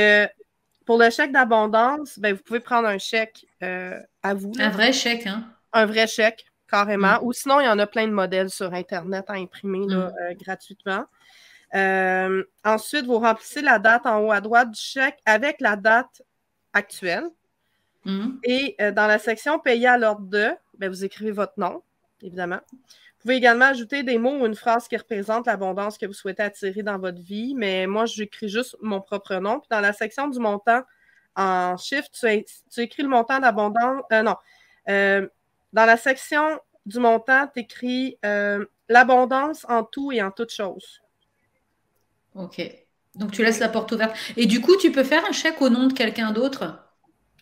pour le chèque d'abondance, ben, vous pouvez prendre un chèque à vous. Là. Un vrai chèque, hein? Un vrai chèque, carrément. Ou sinon, il y en a plein de modèles sur Internet à imprimer là, gratuitement. Ensuite, vous remplissez la date en haut à droite du chèque avec la date actuelle. Et dans la section « Payer à l'ordre de », vous écrivez votre nom, évidemment. Vous pouvez également ajouter des mots ou une phrase qui représente l'abondance que vous souhaitez attirer dans votre vie, mais moi, j'écris juste mon propre nom. Puis dans la section du montant en chiffres, tu écris le montant d'abondance. Dans la section du montant, tu écris l'abondance en tout et en toutes choses. OK. Donc, tu laisses la porte ouverte. Et du coup, tu peux faire un chèque au nom de quelqu'un d'autre?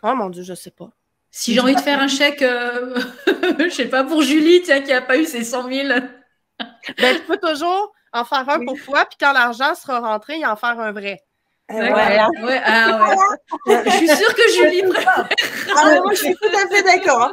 Oh mon Dieu, je ne sais pas. Si j'ai envie de faire un chèque, je ne sais pas, pour Julie, tiens, qui n'a pas eu ses 100 000. Tu peux toujours en faire un pour toi, puis quand l'argent sera rentré, y en faire un vrai. Ouais. Je suis sûre que Julie préfère. Moi, je suis tout à fait d'accord.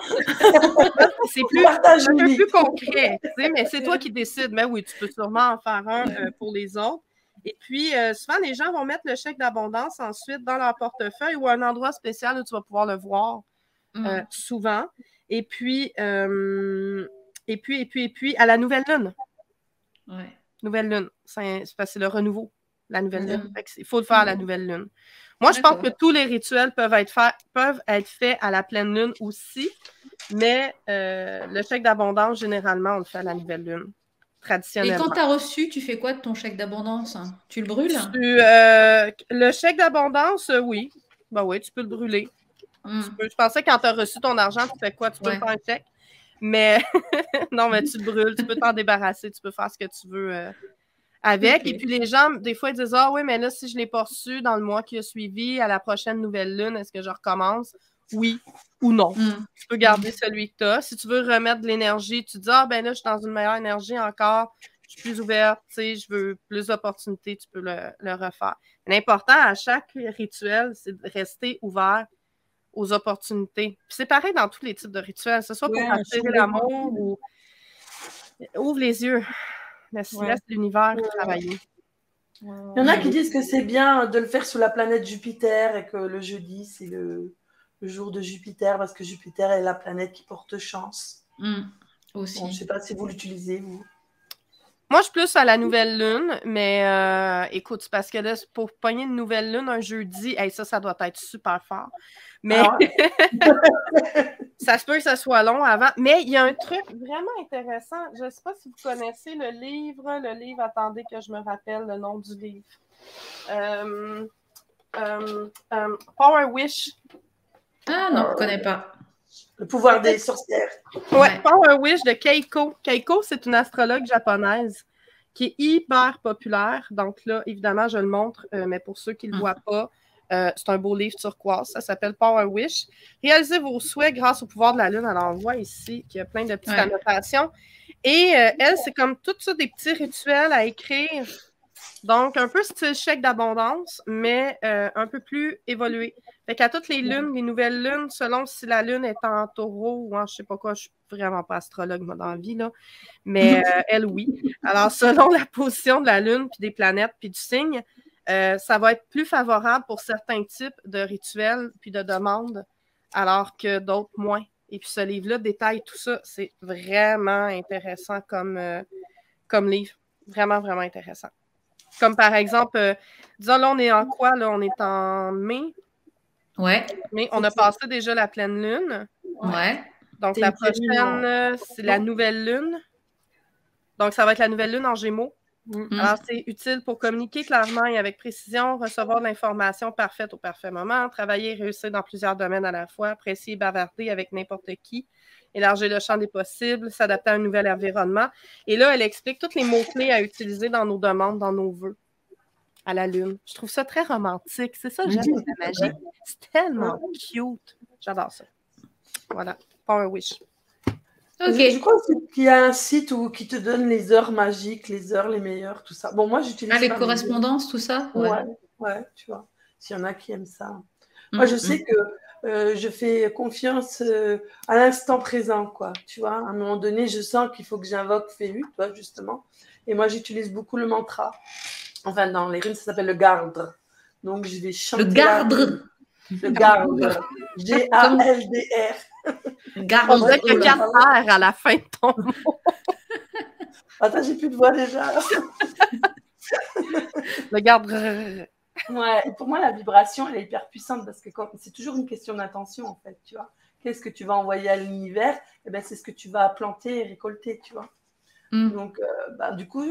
C'est un peu plus concret, mais c'est toi qui décides. Mais oui, tu peux sûrement en faire un pour les autres. Et puis, souvent, les gens vont mettre le chèque d'abondance ensuite dans leur portefeuille ou un endroit spécial où tu vas pouvoir le voir souvent. Et puis, à la nouvelle lune. Ouais. Nouvelle lune. C'est le renouveau. La nouvelle lune. Il faut le faire à la nouvelle lune. Moi, je pense que tous les rituels peuvent être faits à la pleine lune aussi, mais le chèque d'abondance, généralement, on le fait à la nouvelle lune, traditionnellement. Et quand tu as reçu, tu fais quoi de ton chèque d'abondance? Tu le brûles? Le chèque d'abondance, oui. Ben oui, tu peux le brûler. Je pensais que quand tu as reçu ton argent, tu fais quoi? Tu peux le faire un chèque. Mais non, mais tu le brûles, tu peux t'en débarrasser, tu peux faire ce que tu veux avec. Et puis les gens, des fois, ils disent « Ah oui, mais là, si je ne l'ai pas reçu dans le mois qui a suivi, à la prochaine nouvelle lune, est-ce que je recommence? » Oui ou non. Tu peux garder celui que tu as. Si tu veux remettre de l'énergie, tu dis « Ah, ben là, je suis dans une meilleure énergie encore, je suis plus ouverte, tu sais, je veux plus d'opportunités, tu peux le refaire. » L'important à chaque rituel, c'est de rester ouvert aux opportunités. Puis c'est pareil dans tous les types de rituels, que ce soit pour attirer l'amour ou ouvre les yeux. Laisse l'univers travailler. Il y en a qui disent que c'est bien de le faire sous la planète Jupiter et que le jeudi, c'est le jour de Jupiter parce que Jupiter est la planète qui porte chance. Aussi. Bon, je ne sais pas si vous l'utilisez, vous. Moi, je suis plus à la nouvelle lune, mais écoute, c'est parce que là, pour pogner une nouvelle lune un jeudi, ça doit être super fort. Mais ça se peut que ça soit long avant. Mais il y a un truc vraiment intéressant. Je ne sais pas si vous connaissez le livre. Attendez que je me rappelle le nom du livre. Power Wish. Ah non, je ne connais pas. Le pouvoir des sorcières. Oui, Power Wish de Keiko. Keiko, c'est une astrologue japonaise qui est hyper populaire. Donc là, évidemment, je le montre, mais pour ceux qui ne le voient pas, c'est un beau livre turquoise. Ça s'appelle Power Wish. Réalisez vos souhaits grâce au pouvoir de la Lune. Alors, on voit ici qu'il y a plein de petites annotations. Et elle, c'est comme tout ça, des petits rituels à écrire. Donc, un peu style chèque d'abondance, mais un peu plus évolué. Fait qu'à toutes les lunes, les nouvelles lunes, selon si la lune est en taureau ou en je sais pas quoi, je suis vraiment pas astrologue, moi, dans la vie, là. Mais elle, oui. Alors, selon la position de la lune, puis des planètes, puis du signe, ça va être plus favorable pour certains types de rituels puis de demandes, alors que d'autres moins. Et puis ce livre-là détaille tout ça. C'est vraiment intéressant comme livre. Vraiment, vraiment intéressant. Comme par exemple, disons là, on est en quoi? Là? On est en mai. Ouais. Mais on a passé déjà la pleine lune. Ouais. Donc la prochaine, c'est la nouvelle lune. Donc ça va être la nouvelle lune en Gémeaux. Alors, c'est utile pour communiquer clairement et avec précision, recevoir de l'information parfaite au parfait moment, travailler et réussir dans plusieurs domaines à la fois, apprécier et bavarder avec n'importe qui, élargir le champ des possibles, s'adapter à un nouvel environnement. Et là, elle explique tous les mots-clés à utiliser dans nos demandes, dans nos vœux à la lune. Je trouve ça très romantique. C'est ça, j'aime la magie. C'est tellement cute. J'adore ça. Voilà. Power Wish. Je crois qu'il y a un site qui te donne les heures magiques, les heures les meilleures, tout ça. Bon, moi, j'utilise les correspondances, tout ça? Ouais, tu vois. S'il y en a qui aiment ça. Moi, je sais que je fais confiance à l'instant présent, quoi. Tu vois, à un moment donné, je sens qu'il faut que j'invoque Féhu, toi, justement. Et moi, j'utilise beaucoup le mantra. Enfin, dans les runes, ça s'appelle le garde. Donc, je vais chanter. Le garde. Le garde. G-A-L-D-R. On dirait qu'il y a 4 R à la fin de ton mot. Attends, j'ai plus de voix déjà. Le garde. Ouais, et pour moi, la vibration, elle est hyper puissante parce que c'est toujours une question d'intention, en fait, tu vois. Qu'est-ce que tu vas envoyer à l'univers? Eh ben, c'est ce que tu vas planter et récolter, tu vois. Donc, du coup,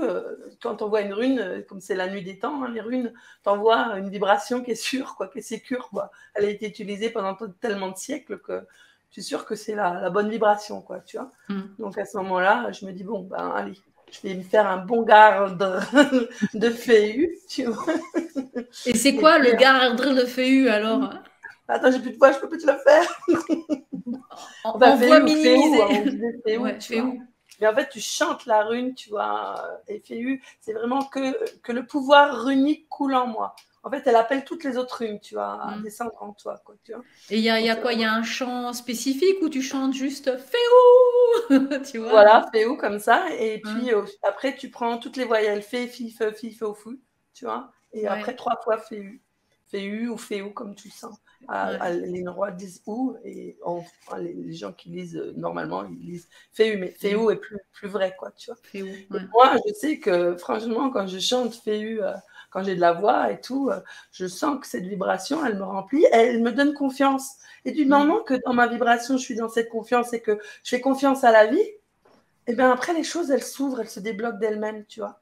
quand tu envoies une rune, comme c'est la nuit des temps, hein, les runes, tu envoies une vibration qui est sûre, quoi, qui est sécure, quoi. Elle a été utilisée pendant tellement de siècles que je suis sûre que c'est la bonne vibration, quoi, tu vois. Donc, à ce moment-là, je me dis, bon, ben, allez, je vais me faire un bon garde de Féu, tu vois. Et c'est quoi le garde de Féu, alors? Attends, j'ai plus de voix, je peux plus te le faire. En voix minimisée. On disait Féu, Ouais, tu vois. Féu. Mais en fait, tu chantes la rune, tu vois, et Féu, c'est vraiment que le pouvoir runique coule en moi. En fait, elle appelle toutes les autres runes, tu vois, à descendre en toi, quoi, tu vois. Et il y a quoi? Il y a un chant spécifique où tu chantes juste Féu, tu vois? Voilà, Féu comme ça, et puis après, tu prends toutes les voyelles, Fé, Fi, Fe, Fi, Fe, Fou, tu vois, et après 3 fois Féu. Féu ou Féu, comme tu le sens. Les Norrois disent ou, et les gens qui lisent normalement, ils lisent Féu, mais Féu est plus vrai, quoi, tu vois. Féu, ouais. Moi, je sais que, franchement, quand je chante Féu, quand j'ai de la voix et tout, je sens que cette vibration, elle me remplit, elle me donne confiance. Et du moment que dans ma vibration, je suis dans cette confiance et que je fais confiance à la vie, et bien après, les choses, elles s'ouvrent, elles se débloquent d'elles-mêmes, tu vois.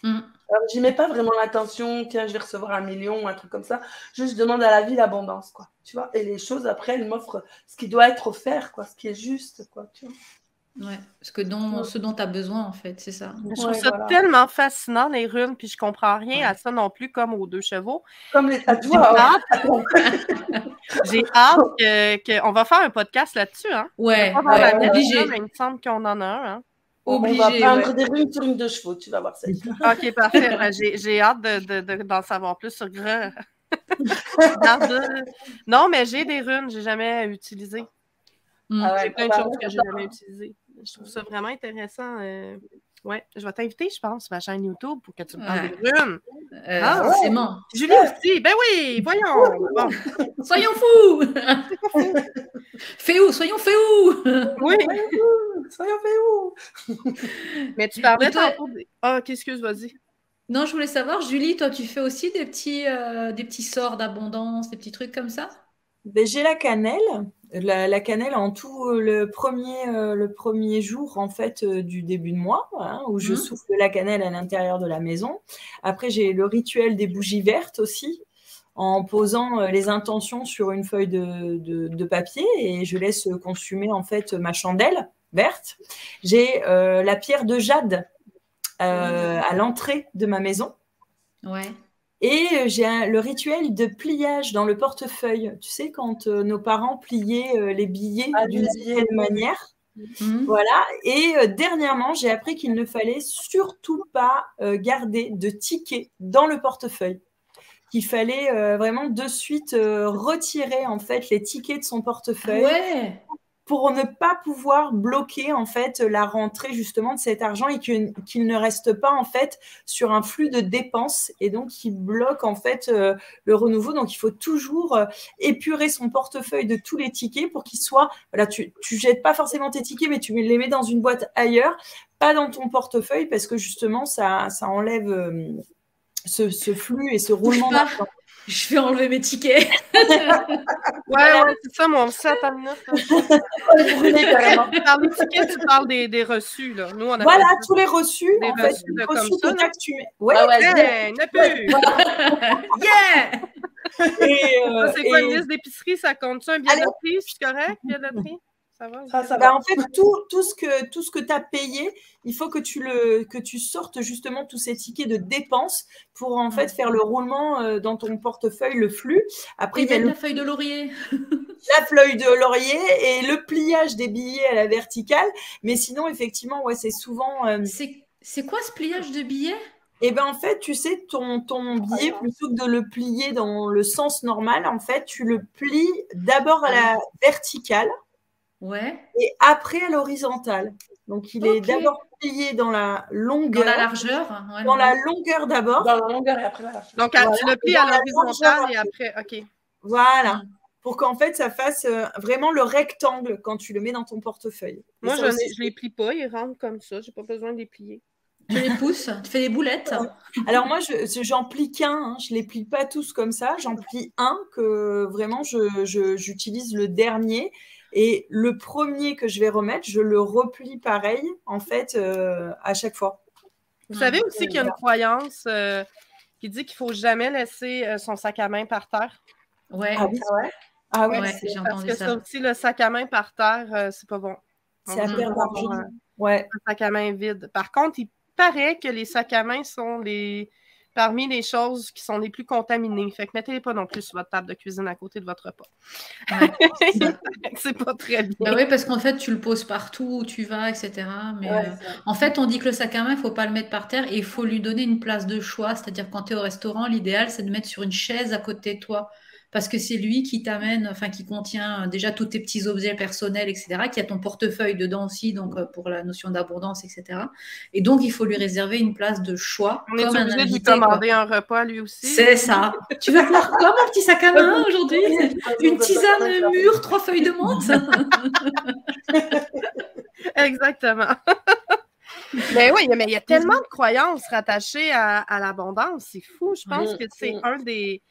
Alors, j'y mets pas vraiment l'attention, tiens, je vais recevoir 1 million ou un truc comme ça. Juste, je demande à la vie l'abondance, quoi. Tu vois. Et les choses, après, elles m'offrent ce qui doit être offert, quoi, ce qui est juste, quoi. Tu vois. Ouais, ce dont tu as besoin, en fait, c'est ça. Je trouve ça tellement fascinant, les runes, puis je comprends rien à ça non plus, comme aux 2 chevaux. Comme les tatouages. J'ai hâte qu'on va faire un podcast là-dessus, hein? Ouais, obligé. Mais il me semble qu'on en a un, hein? Obligé, on va peindre des runes sur une 2 chevaux, tu vas voir ça. OK, parfait. J'ai hâte d'en savoir plus sur Non, mais j'ai des runes, j'ai jamais utilisé. C'est plein de choses que j'ai jamais utilisées. Je trouve ça vraiment intéressant. Ouais, je vais t'inviter, je pense, sur ma chaîne YouTube pour que tu me parles des runes. Forcément. Julie aussi, ben oui, voyons. Bon. Soyons fous. Féu, soyons Féu. Oui. Soyons Féu. Mais tu parlais tantôt des... Ah, excuse, vas-y. Non, je voulais savoir, Julie, toi, tu fais aussi des petits sorts d'abondance, des petits trucs comme ça? Ben, j'ai la cannelle. La cannelle en tout le premier jour en fait du début de mois, hein, où je souffle la cannelle à l'intérieur de la maison. Après, j'ai le rituel des bougies vertes aussi, en posant les intentions sur une feuille de papier et je laisse consumer en fait ma chandelle verte. J'ai la pierre de jade à l'entrée de ma maison. Ouais. Et j'ai le rituel de pliage dans le portefeuille. Tu sais, quand nos parents pliaient les billets d'une certaine manière. Voilà. Et dernièrement, j'ai appris qu'il ne fallait surtout pas garder de tickets dans le portefeuille. Qu'il fallait vraiment de suite retirer en fait les tickets de son portefeuille. Ouais. Pour ne pas pouvoir bloquer en fait la rentrée justement de cet argent et qu'il ne reste pas en fait sur un flux de dépenses et donc qui bloque en fait le renouveau. Donc il faut toujours épurer son portefeuille de tous les tickets pour qu'il soit, voilà, tu jettes pas forcément tes tickets mais tu les mets dans une boîte ailleurs, pas dans ton portefeuille parce que justement ça enlève ce flux et ce roulement d'argent. Je vais enlever mes tickets. Ouais, c'est ça, mon set à minute. Tu parles des tickets, tu parles des reçus, là. Nous, on a voilà, tous les reçus. Des en reçus fait, comme ça, que tu mets. Ouais, n'a plus. Yeah! C'est quoi une liste d'épicerie? Ça compte ça? Un billetterie? C'est correct? Billetterie? Ça va? Ça va. En fait, tout ce que tu as payé, il faut que tu sortes justement tous ces tickets de dépenses pour en fait faire le roulement dans ton portefeuille, le flux. Après, il y a la feuille de laurier. La feuille de laurier et le pliage des billets à la verticale. Mais sinon, effectivement, ouais, c'est souvent... C'est quoi ce pliage de billets? Eh bien, en fait, tu sais, ton billet, plutôt que de le plier dans le sens normal, en fait, tu le plies d'abord à la verticale. Ouais. Et après à l'horizontale. Donc, il est d'abord plié dans la longueur. Dans la largeur. Ouais, dans la longueur d'abord. Dans la longueur et après la largeur. Donc, tu le plies à l'horizontale et après, OK. Voilà. Pour qu'en fait, ça fasse vraiment le rectangle quand tu le mets dans ton portefeuille. Moi, je ne les plie pas. Ils rentrent comme ça. Je n'ai pas besoin de les plier. Tu les pousses, tu fais des boulettes. Alors moi, j'en plie qu'un, hein. Je les plie pas tous comme ça. J'en plie un que vraiment j'utilise le dernier. Et le premier que je vais remettre, je le replie pareil, en fait, à chaque fois. Vous savez aussi qu'il y a une croyance qui dit qu'il ne faut jamais laisser son sac à main par terre. Ouais. Ah oui, ah ouais, j'ai parce entendu que ça aussi, le sac à main par terre, c'est pas bon. C'est à perdre d'argent. Ouais. Un sac à main vide. Par contre, il paraît que les sacs à main sont parmi les choses qui sont les plus contaminées. Fait que mettez-les pas non plus sur votre table de cuisine à côté de votre repas. Ouais. C'est pas très bien. Bah oui, parce qu'en fait, tu le poses partout où tu vas, etc. Mais en fait, on dit que le sac à main, il faut pas le mettre par terre et il faut lui donner une place de choix. C'est-à-dire, quand tu es au restaurant, l'idéal, c'est de mettre sur une chaise à côté de toi. Parce que c'est lui qui t'amène, enfin, qui contient déjà tous tes petits objets personnels, etc., qui a ton portefeuille dedans aussi, donc pour la notion d'abondance, etc. Et donc, il faut lui réserver une place de choix. On est comme un obligé de lui invité, commander quoi. un repas, lui aussi. C'est ça. Tu veux boire quoi, mon petit sac à main, aujourd'hui? Une tisane mûre, 3 feuilles de menthe? Exactement. Mais oui, mais il y a tellement de croyances rattachées à l'abondance. C'est fou. Je pense que c'est un des...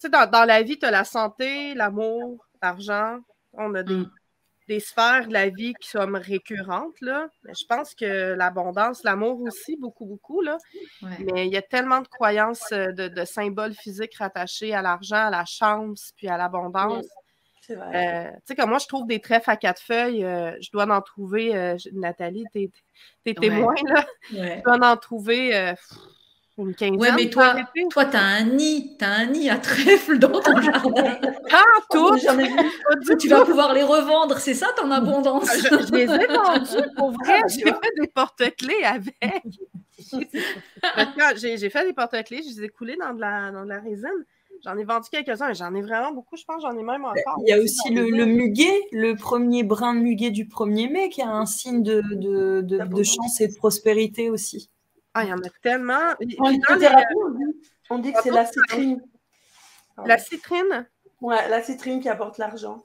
Tu sais, dans la vie, tu as la santé, l'amour, l'argent. On a des sphères de la vie qui sont récurrentes, là. Mais je pense que l'abondance, l'amour aussi, beaucoup, beaucoup, là. Ouais. Mais il y a tellement de croyances, de symboles physiques rattachés à l'argent, à la chance, puis à l'abondance. C'est vrai. Tu sais, comme moi, je trouve des trèfles à 4 feuilles, je dois en trouver, Nathalie, t'es témoin, là. Ouais. Je dois en trouver une quinzaine. Ouais, mais toi, t'as un nid à trèfle dans ton jardin. Ah, tout! Tu vas pouvoir les revendre, c'est ça ton abondance? Je les ai vendus, pour vrai. J'ai fait des porte-clés avec. J'ai fait des porte-clés, je les ai coulés dans de la résine. J'en ai vendu quelques-uns, j'en ai vraiment beaucoup, je pense, j'en ai même encore. Il y a aussi le muguet, le premier brin de muguet du 1er mai, qui a un signe de chance et de prospérité aussi. Ah, il y en a tellement. En littérature, on dit que c'est la citrine. La citrine? Ouais, la citrine qui apporte l'argent.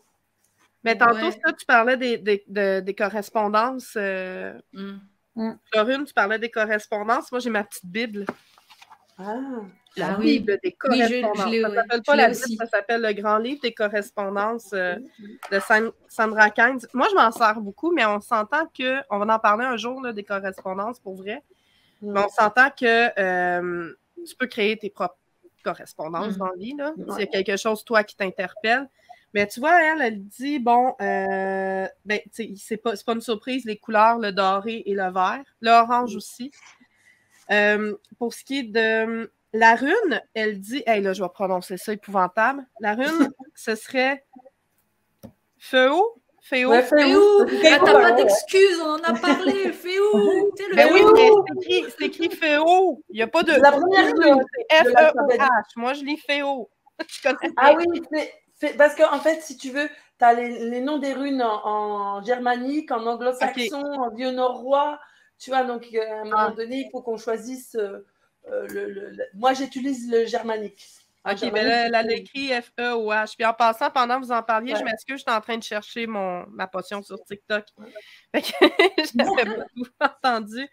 Mais tantôt, ça, tu parlais des correspondances. Florine, tu parlais des correspondances. Moi, j'ai ma petite Bible. La Bible des correspondances. Ça ne s'appelle pas la Bible, ça s'appelle le Grand Livre des correspondances de Sandra Kynes. Moi, je m'en sers beaucoup, mais on s'entend que, on va en parler un jour là, des correspondances pour vrai, mais on s'entend que tu peux créer tes propres correspondances dans la vie, là. S'il y a quelque chose, toi, qui t'interpelle. Mais tu vois, elle dit, bon, c'est pas une surprise, les couleurs, le doré et le vert, l'orange aussi. Pour ce qui est de la rune, elle dit, hey, là, je vais prononcer ça épouvantable. La rune, ce serait Féo. Féo. Ouais, Féo. T'as pas d'excuses, on en a parlé. Féo. Ben oui, c'est écrit Féo. Il n'y a pas de. La première rune, c'est F-E-O-H. Moi, je lis Féo. Ah oui, parce qu'en fait, si tu veux, tu as les noms des runes en germanique, en anglo-saxon, en vieux norrois. Tu vois, donc à un moment donné, il faut qu'on choisisse. Moi, j'utilise le germanique. OK, mais là, elle a écrit F-E-O-H. Puis en passant, pendant que vous en parliez, je m'excuse, j'étais en train de chercher ma potion sur TikTok. Fait que j'avais beaucoup entendu.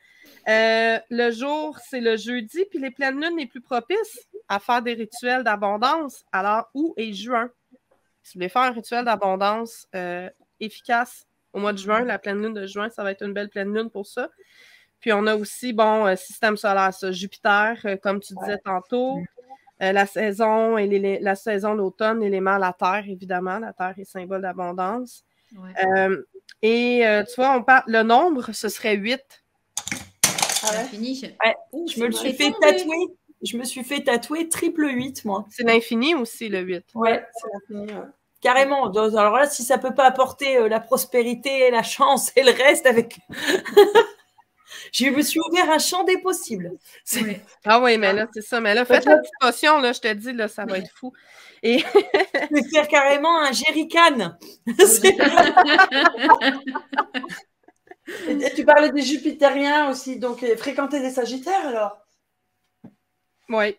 Le jour, c'est le jeudi, puis les pleines lunes les plus propices à faire des rituels d'abondance. Alors, août et juin. Si vous voulez faire un rituel d'abondance efficace au mois de juin, la pleine lune de juin, ça va être une belle pleine lune pour ça. Puis on a aussi, système solaire, ça, Jupiter, comme tu disais tantôt. La saison d'automne, l'élément, la terre, évidemment. La terre est symbole d'abondance. Ouais. Tu vois, on parle, le nombre, ce serait 8. Fini. Ouais. Je me suis fait tatouer. Je me suis fait tatouer triple 8, moi. C'est l'infini aussi, le 8. Ouais, c'est l'infini, ouais. Carrément. Alors là, si ça ne peut pas apporter la prospérité, la chance et le reste avec... Je me suis ouvert un champ des possibles. Oui. Ah oui, mais là, c'est ça. Mais là, faites la petite potion, là, je te dis, là, ça va être fou. Et... Je vais faire carrément un jerrycan. Et tu parlais des jupitériens aussi, donc fréquenter des sagittaires, alors? Oui.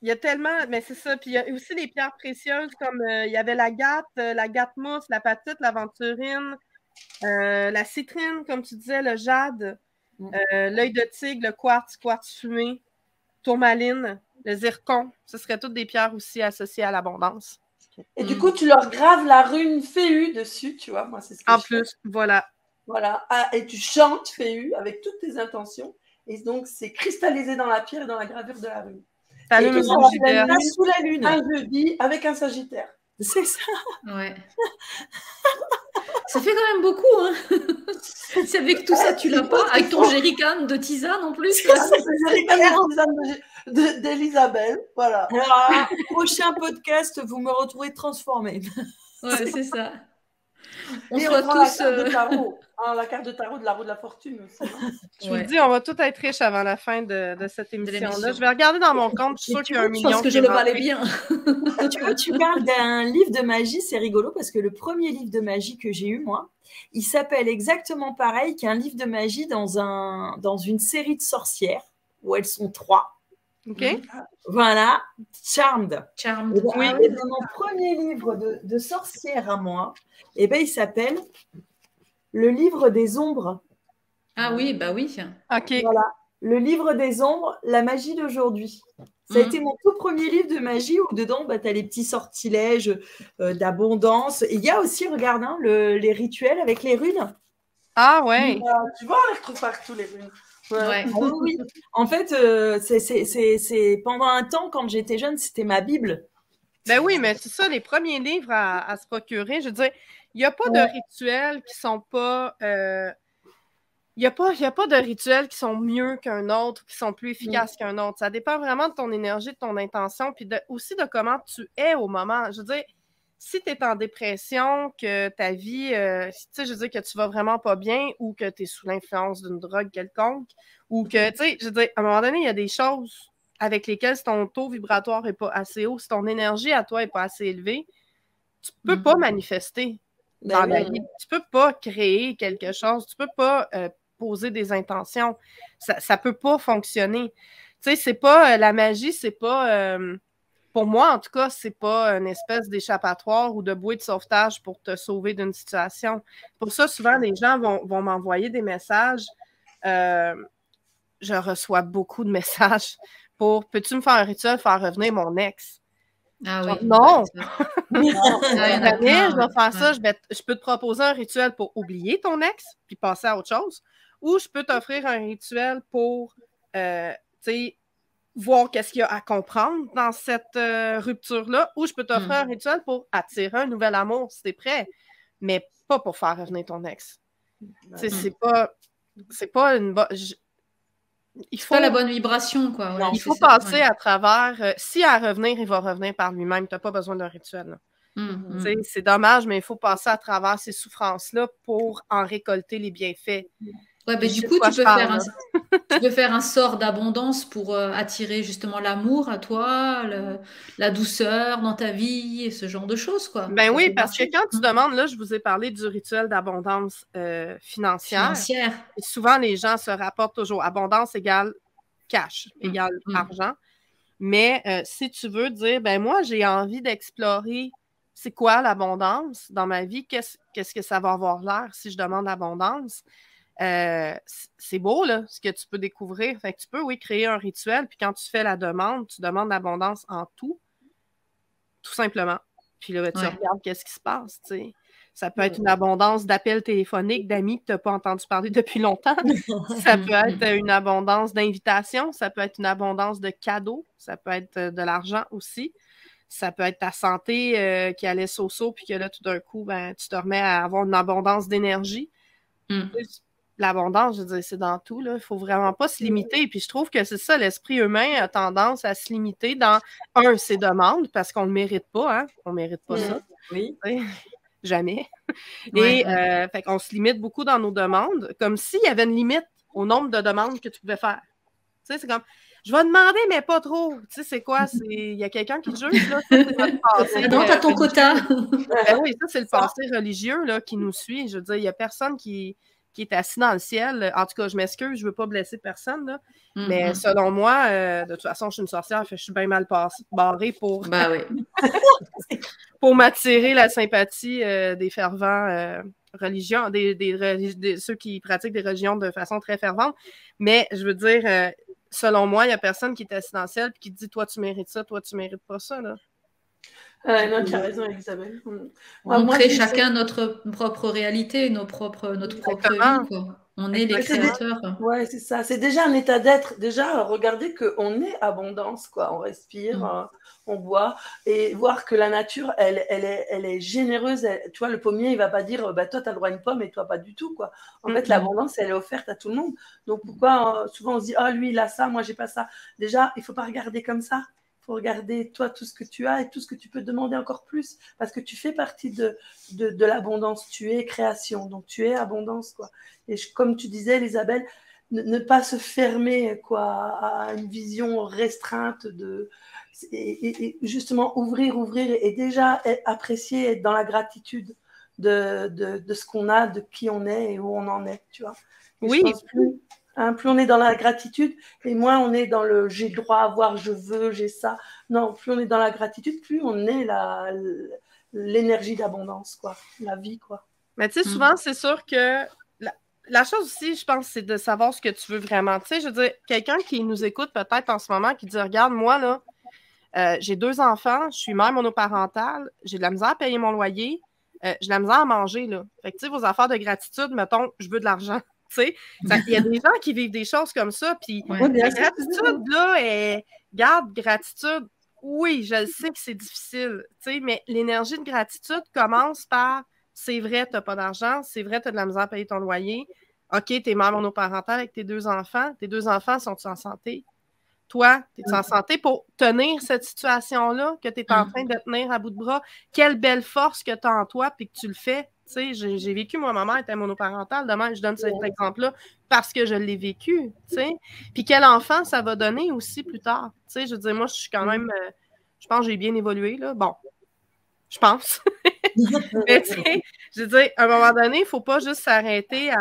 Il y a tellement, mais c'est ça. Puis il y a aussi les pierres précieuses, comme il y avait l'agate mousse, la patite, l'aventurine, la citrine, comme tu disais, le jade. L'œil de tigre, le quartz fumé, tourmaline, le zircon. Ce serait toutes des pierres aussi associées à l'abondance. Et du coup, tu leur graves la rune Féu dessus, tu vois. Moi, c'est ce que En je plus, fais. voilà. Voilà. Ah, et tu chantes Féu avec toutes tes intentions. Et donc, c'est cristallisé dans la pierre et dans la gravure de la rune. Ta Et lune tout ça, rouge idéale. Sous la lune. un jeudi avec un sagittaire. C'est ça. Ouais. Ça fait quand même beaucoup, hein. C'est avec tout ça, tu l'as pas, avec ton jerrycan de tisane en plus. C'est d'Elisabeth, voilà. Alors, prochain podcast, vous me retrouvez transformée. Ouais, c'est ça. On Et soit on prend la tous. carte de tarot. La carte de tarot de la roue de la fortune aussi. Je vous dis, on va tous être riches avant la fin de cette émission-là. l'émission. Je vais regarder dans mon compte, je suis sûre qu'il y a 1 Je million. pense que je le valais bien. Tu parles d'un livre de magie, c'est rigolo parce que le premier livre de magie que j'ai eu, moi, il s'appelle exactement pareil qu'un livre de magie dans une série de sorcières où elles sont 3. OK? Voilà, Charmed. Charmed. Oui. Et dans mon premier livre de sorcière à moi, il s'appelle Le livre des ombres. Ah oui, bah oui. OK. Voilà, le livre des ombres, la magie d'aujourd'hui. Ça a été mon tout premier livre de magie où dedans, tu as les petits sortilèges d'abondance. Et il y a aussi, regarde, hein, les rituels avec les runes. Ah ouais. Tu vois, on les retrouve partout, les runes. Ouais. Oui. En fait, c'est pendant un temps, quand j'étais jeune, c'était ma Bible. Ben oui, mais c'est ça, les premiers livres à se procurer. Je veux dire, il n'y a pas de rituels qui sont pas... Il n'y a pas de rituels qui sont mieux qu'un autre, qui sont plus efficaces qu'un autre. Ça dépend vraiment de ton énergie, de ton intention, puis aussi de comment tu es au moment. Je veux dire, si tu es en dépression, que ta vie, tu sais, je veux dire que tu vas vraiment pas bien ou que tu es sous l'influence d'une drogue quelconque ou que, tu sais, je veux dire, à un moment donné, il y a des choses avec lesquelles si ton taux vibratoire n'est pas assez haut, si ton énergie à toi n'est pas assez élevée, tu peux pas manifester dans la vie. Tu peux pas créer quelque chose. Tu peux pas poser des intentions. Ça peut pas fonctionner. Tu sais, c'est pas la magie, c'est pas pour moi, en tout cas, c'est pas une espèce d'échappatoire ou de bouée de sauvetage pour te sauver d'une situation. Pour ça, souvent, les gens vont m'envoyer des messages. Je reçois beaucoup de messages pour « Peux-tu me faire un rituel, faire revenir mon ex? » Ah oui. Non! Je vais faire ça. Je peux te proposer un rituel pour oublier ton ex puis passer à autre chose. Ou je peux t'offrir un rituel pour voir qu'est-ce qu'il y a à comprendre dans cette rupture-là. Ou je peux t'offrir un rituel pour attirer un nouvel amour si t'es prêt. Mais pas pour faire revenir ton ex. C'est pas une bonne... Il faut pas la bonne vibration, quoi. Ouais, il faut passer à travers. Si à revenir, il va revenir par lui-même. Tu n'as pas besoin d'un rituel. C'est dommage, mais il faut passer à travers ces souffrances-là pour en récolter les bienfaits. Ouais, mais du coup, tu peux faire un sort d'abondance pour attirer justement l'amour à toi, la douceur dans ta vie et ce genre de choses, quoi. Ben oui, parce que quand tu demandes, là, je vous ai parlé du rituel d'abondance financière. Et souvent, les gens se rapportent toujours abondance égale cash, égale argent. Mais si tu veux dire, ben moi, j'ai envie d'explorer c'est quoi l'abondance dans ma vie, qu'est-ce que ça va avoir l'air si je demande l'abondance. C'est beau, là, ce que tu peux découvrir. Fait que tu peux, oui, créer un rituel, puis quand tu fais la demande, tu demandes l'abondance en tout simplement. Puis là, tu regardes qu'est-ce qui se passe, tu sais. Ça peut être une abondance d'appels téléphoniques, d'amis que tu n'as pas entendu parler depuis longtemps. Ça peut être une abondance d'invitations, ça peut être une abondance de cadeaux, ça peut être de l'argent aussi. Ça peut être ta santé qui allait so-so, puis que là, tout d'un coup, ben, tu te remets à avoir une abondance d'énergie. L'abondance, je veux dire, c'est dans tout, là. Il ne faut vraiment pas se limiter. Puis je trouve que c'est ça, l'esprit humain a tendance à se limiter dans, ses demandes, parce qu'on ne le mérite pas, hein. On ne mérite pas ça. Oui. Jamais. Et fait qu'on se limite beaucoup dans nos demandes, comme s'il y avait une limite au nombre de demandes que tu pouvais faire. Tu sais, c'est comme, je vais demander, mais pas trop. Tu sais, c'est quoi? Il y a quelqu'un qui te juge, là? Non, t'as ton quota. Ben oui, ça, c'est le passé religieux, là, qui nous suit. Je veux dire, il n'y a personne qui est assis dans le ciel. En tout cas, je m'excuse, je ne veux pas blesser personne, là. Mais selon moi, de toute façon, je suis une sorcière, fait que je suis bien mal barrée pour... Bah oui. pour m'attirer la sympathie des fervents religions, ceux qui pratiquent des religions de façon très fervente. Mais je veux dire, selon moi, il n'y a personne qui est assis dans le ciel et qui te dit « Toi, tu mérites ça, toi, tu mérites pas ça. » là. Non, tu as raison, Elisabeth. On crée chacun notre propre réalité, notre propre vie, quoi. On est les créateurs. Ouais, c'est ça. C'est déjà un état d'être. Déjà, regardez qu'on est abondance, quoi. On respire, on boit. Et voir que la nature, elle est généreuse. Tu vois, le pommier, il va pas dire, bah, toi, tu as le droit à une pomme et toi, pas du tout, quoi. En fait, l'abondance, elle est offerte à tout le monde. Donc, pourquoi souvent on se dit, oh, lui, il a ça, moi, j'ai pas ça. Déjà, il faut pas regarder comme ça. Il faut regarder, toi, tout ce que tu as et tout ce que tu peux demander encore plus. Parce que tu fais partie de l'abondance. Tu es création. Donc, tu es abondance, quoi. Et comme tu disais, Elisabeth, ne pas se fermer, quoi, à une vision restreinte et justement ouvrir et déjà apprécier, être dans la gratitude de ce qu'on a, de qui on est et où on en est, tu vois. Et oui. Plus on est dans la gratitude et moins on est dans le j'ai le droit à avoir, je veux, j'ai ça. Non, plus on est dans la gratitude, plus on est l'énergie d'abondance, quoi, la vie, quoi. Mais tu sais, souvent, c'est sûr que la chose aussi, je pense, c'est de savoir ce que tu veux vraiment. Tu sais, je veux dire, quelqu'un qui nous écoute peut-être en ce moment, qui dit, regarde, moi, là, j'ai 2 enfants, je suis mère monoparentale, j'ai de la misère à payer mon loyer, j'ai de la misère à manger, là. Fait que, tu sais, vos affaires de gratitude, mettons, je veux de l'argent. Tu sais, il y a des gens qui vivent des choses comme ça, puis la gratitude, là, garde gratitude. Oui, je sais que c'est difficile, tu sais, mais l'énergie de gratitude commence par c'est vrai, tu n'as pas d'argent, c'est vrai, tu as de la misère à payer ton loyer. OK, tu es mère monoparentale avec tes 2 enfants. Tes 2 enfants sont-ils en santé? Toi, es-tu en santé pour tenir cette situation-là que tu es en train de tenir à bout de bras? Quelle belle force que tu as en toi puis que tu le fais. Tu sais, j'ai vécu, moi, ma mère était monoparentale. Demain, je donne cet exemple-là parce que je l'ai vécu. Tu sais. Puis quel enfant ça va donner aussi plus tard? Tu sais, je veux dire, moi, je suis quand même... je pense que j'ai bien évolué, là. Bon, je pense. Mais tu sais, je veux dire, à un moment donné, il ne faut pas juste s'arrêter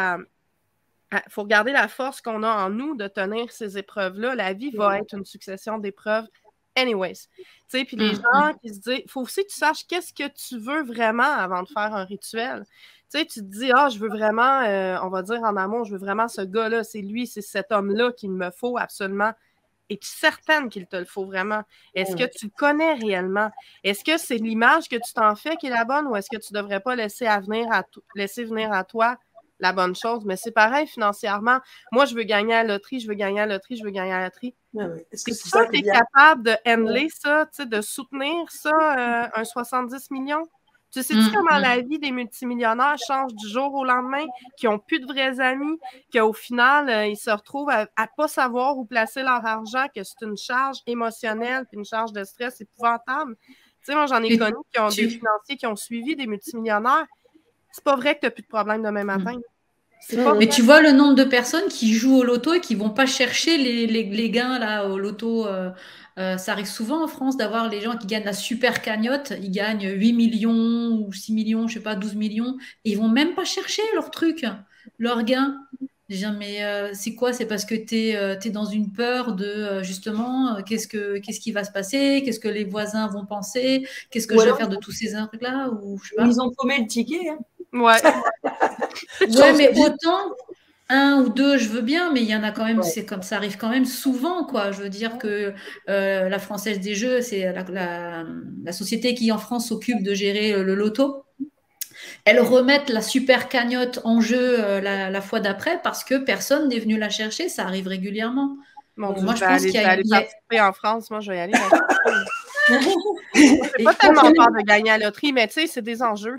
il faut regarder la force qu'on a en nous de tenir ces épreuves-là. La vie va être une succession d'épreuves anyways. Tu sais, puis les gens qui se disent, il faut aussi que tu saches qu'est-ce que tu veux vraiment avant de faire un rituel. Tu sais, tu te dis, je veux vraiment, on va dire en amour, je veux vraiment ce gars-là, c'est lui, c'est cet homme-là qu'il me faut absolument. Es-tu certaine qu'il te le faut vraiment? Est-ce que tu le connais réellement? Est-ce que c'est l'image que tu t'en fais qui est la bonne ou est-ce que tu ne devrais pas laisser venir à toi la bonne chose? Mais c'est pareil financièrement. Moi, je veux gagner à la loterie, je veux gagner à la loterie, je veux gagner à la loterie. Est-ce que tu es capable de handler ça, de soutenir ça, un 70 millions? Tu sais-tu comment la vie des multimillionnaires change du jour au lendemain, qui n'ont plus de vrais amis, qu'au final, ils se retrouvent à ne pas savoir où placer leur argent, que c'est une charge émotionnelle puis une charge de stress épouvantable? Tu sais, moi, j'en ai connu qui ont des financiers qui ont suivi des multimillionnaires. C'est pas vrai que tu n'as plus de problème demain matin. Mais tu vois le nombre de personnes qui jouent au loto et qui vont pas chercher les gains là au loto. Ça arrive souvent en France d'avoir les gens qui gagnent la super cagnotte. Ils gagnent 8 millions ou 6 millions, je sais pas, 12 millions. Et ils vont même pas chercher leur truc, leur gain. Mais c'est quoi? C'est parce que tu es dans une peur de justement qu'est-ce qui va se passer? Qu'est-ce que les voisins vont penser? Qu'est-ce que je vais faire de tous ces trucs-là? Ou, je sais pas. Ils ont paumé le ticket. Hein. Ouais. Ouais, mais autant 1 ou 2, je veux bien, mais il y en a quand même, c'est comme ça arrive quand même souvent, quoi. Je veux dire que la Française des Jeux, c'est la société qui en France s'occupe de gérer le loto. Elles remettent la super cagnotte en jeu la fois d'après parce que personne n'est venu la chercher. Ça arrive régulièrement. Bon, moi, je pense qu'il y a participer en France. Moi, je vais y aller. C'est pas tellement peur de gagner à la loterie, mais tu sais, c'est des enjeux.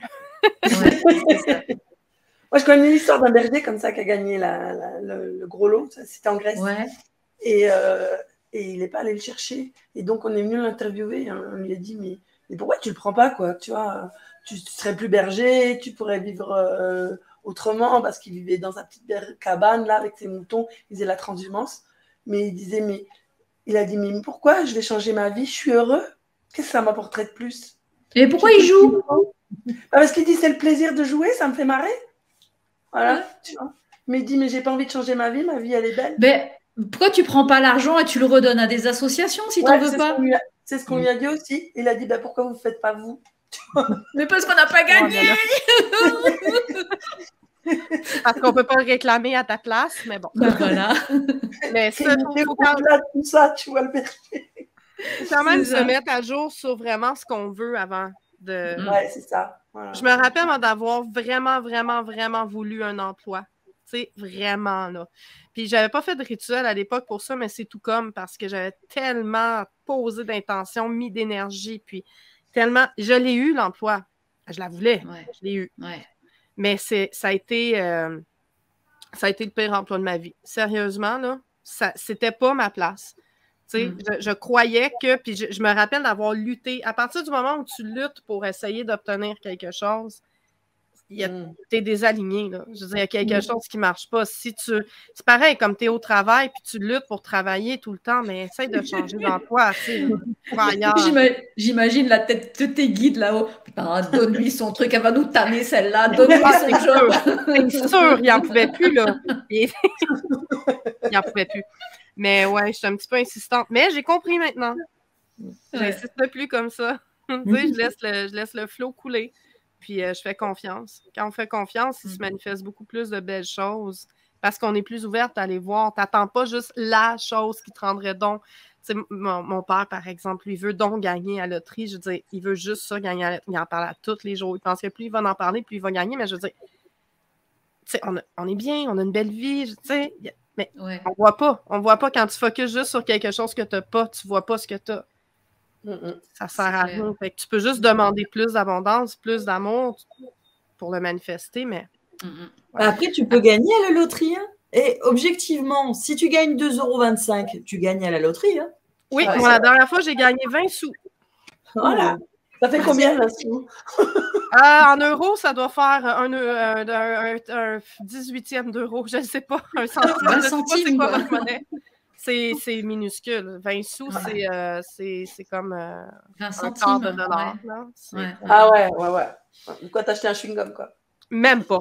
Moi, je connais l'histoire d'un berger comme ça qui a gagné le gros lot. C'était en Grèce. Ouais. Et il n'est pas allé le chercher. Et donc, on est venu l'interviewer. On lui a dit, mais pourquoi tu le prends pas, quoi? Tu vois, tu serais plus berger, tu pourrais vivre autrement, parce qu'il vivait dans sa petite cabane, là, avec ses moutons. Il faisait la transhumance. Mais il a dit, mais pourquoi je vais changer ma vie? Je suis heureux. Qu'est-ce que ça m'apporterait de plus? Et pourquoi il joue? Parce qu'il dit, c'est le plaisir de jouer, ça me fait marrer. Voilà, tu vois. Mais il dit, mais j'ai pas envie de changer ma vie elle est belle. Mais pourquoi tu prends pas l'argent et tu le redonnes à des associations si t'en veux pas? C'est ce qu'on lui a dit aussi. Il a dit, pourquoi vous ne faites pas vous? Mais parce qu'on n'a pas gagné. Parce qu'on ne peut pas le réclamer à ta place, mais bon. Ben voilà. Mais ça, faut tout ça, tu vois le vérifier. Faut quand même se mettre à jour sur vraiment ce qu'on veut avant de... Ouais, c'est ça. Voilà. Je me rappelle moi, d'avoir vraiment, vraiment, vraiment voulu un emploi. Tu sais, vraiment, là. Puis j'avais pas fait de rituel à l'époque pour ça, mais c'est tout comme parce que j'avais tellement posé d'intention, mis d'énergie, puis tellement... Je l'ai eu, l'emploi. Je la voulais. Ouais. Je l'ai eu. Ouais. Mais ça a été le pire emploi de ma vie. Sérieusement, là, c'était pas ma place. Je croyais que, puis je me rappelle d'avoir lutté. À partir du moment où tu luttes pour essayer d'obtenir quelque chose, t'es désaligné. Là. Je veux dire, il y a quelque chose qui ne marche pas. C'est pareil, comme tu es au travail, puis tu luttes pour travailler tout le temps, mais essaye de changer d'emploi. J'imagine la tête de tes guides là-haut. Putain, donne-lui son truc, elle va nous tanner celle-là. Donne-lui son job. C'est sûr, il n'en pouvait plus, là. Il n'en pouvait plus. Mais ouais, je suis un petit peu insistante. Mais j'ai compris maintenant. J'insiste plus comme ça. Je laisse le flow couler. Puis je fais confiance. Quand on fait confiance, il se manifeste beaucoup plus de belles choses parce qu'on est plus ouverte à aller voir. Tu n'attends pas juste la chose qui te rendrait donc. Mon père, par exemple, lui veut donc gagner à la loterie. Je veux dire, il veut juste ça, gagner à la loterie. Il en parle à tous les jours. Il pense que plus il va en parler, plus il va gagner. Mais je veux dire, on est bien, on a une belle vie. Mais on voit pas. On voit pas quand tu focuses juste sur quelque chose que tu n'as pas. Tu vois pas ce que tu as. Ça sert à rien. Fait que tu peux juste demander plus d'abondance, plus d'amour pour le manifester, mais... Après, tu peux gagner à la loterie. Hein? Et objectivement, si tu gagnes 2,25 €, tu gagnes à la loterie. Hein? Oui, moi, la dernière fois, j'ai gagné 20 sous. Voilà. Ça fait combien, là, sous? En euros, ça doit faire un 18e d'euro. Je ne sais pas. Un centime. Je ne sais pas c'est quoi votre monnaie. C'est minuscule. 20 sous, c'est comme 20 centimes, un quart de dollar. Là. Ah ouais. De quoi t'acheter un chewing-gum, quoi? Même pas.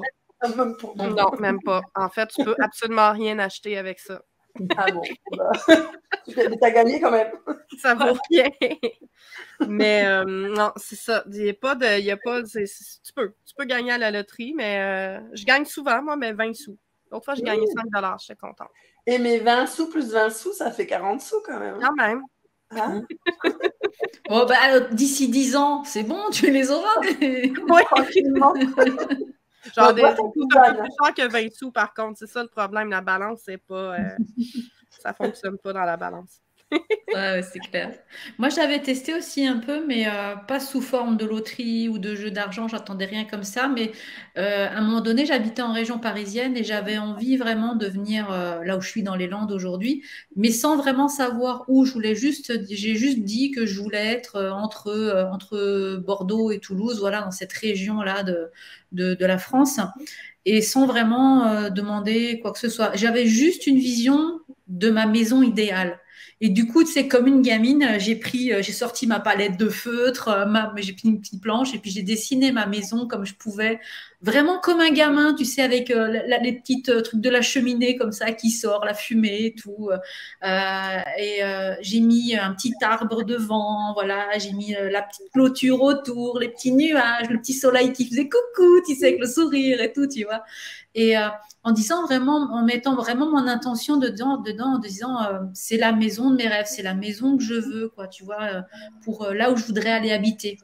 Même pas. Non, même pas. En fait, tu peux absolument rien acheter avec ça. Ah bon? Mais t'as gagné quand même. Ça vaut rien. Mais non, c'est ça. Il n'y a pas de... Tu peux gagner à la loterie, mais je gagne souvent, moi, mais 20 sous. L'autre fois, j'ai gagné 5 $. J'étais contente. Et mes 20 sous plus 20 sous, ça fait 40 sous quand même. Quand même. Hein? Oh, d'ici 10 ans, c'est bon, tu les auras. Oui, tranquillement. Genre, c'est un peu plus cher que 20 sous, par contre. C'est ça le problème. La balance, c'est pas... ça fonctionne pas dans la balance. Ouais, c'est clair. Moi, j'avais testé aussi un peu, mais pas sous forme de loterie ou de jeu d'argent, j'attendais rien comme ça. Mais à un moment donné, j'habitais en région parisienne et j'avais envie vraiment de venir là où je suis dans les Landes aujourd'hui, mais sans vraiment savoir où. J'ai juste dit que je voulais être entre Bordeaux et Toulouse, voilà, dans cette région-là de la France, et sans vraiment demander quoi que ce soit. J'avais juste une vision de ma maison idéale. Et du coup, c'est comme une gamine, j'ai sorti ma palette de feutre, j'ai pris une petite planche et puis j'ai dessiné ma maison comme je pouvais, vraiment comme un gamin, tu sais, avec les petites trucs de la cheminée comme ça qui sort, la fumée et tout. J'ai mis un petit arbre devant, voilà, j'ai mis la petite clôture autour, les petits nuages, le petit soleil qui faisait coucou, tu sais, avec le sourire et tout, tu vois. Et en mettant vraiment mon intention dedans, en disant c'est la maison de mes rêves, c'est la maison que je veux, quoi, tu vois, pour là où je voudrais aller habiter.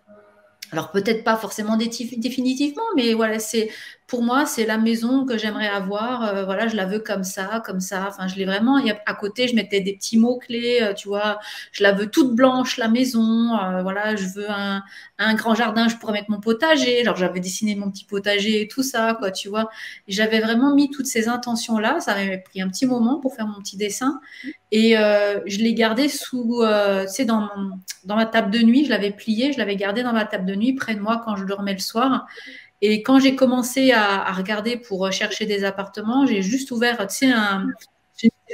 Alors peut-être pas forcément définitivement, mais voilà, pour moi, c'est la maison que j'aimerais avoir. Voilà, je la veux comme ça. Enfin, je l'ai vraiment. Et à côté, je mettais des petits mots-clés, tu vois. Je la veux toute blanche, la maison. Voilà, je veux un grand jardin, je pourrais mettre mon potager. Genre, j'avais dessiné mon petit potager et tout ça, quoi, tu vois. Et j'avais vraiment mis toutes ces intentions-là. Ça m'avait pris un petit moment pour faire mon petit dessin. Et je l'ai gardé sous, tu sais, dans ma table de nuit. Je l'avais plié, je l'avais gardé dans ma table de nuit près de moi quand je dormais le soir. Et quand j'ai commencé à regarder pour chercher des appartements, j'ai juste ouvert, tu sais,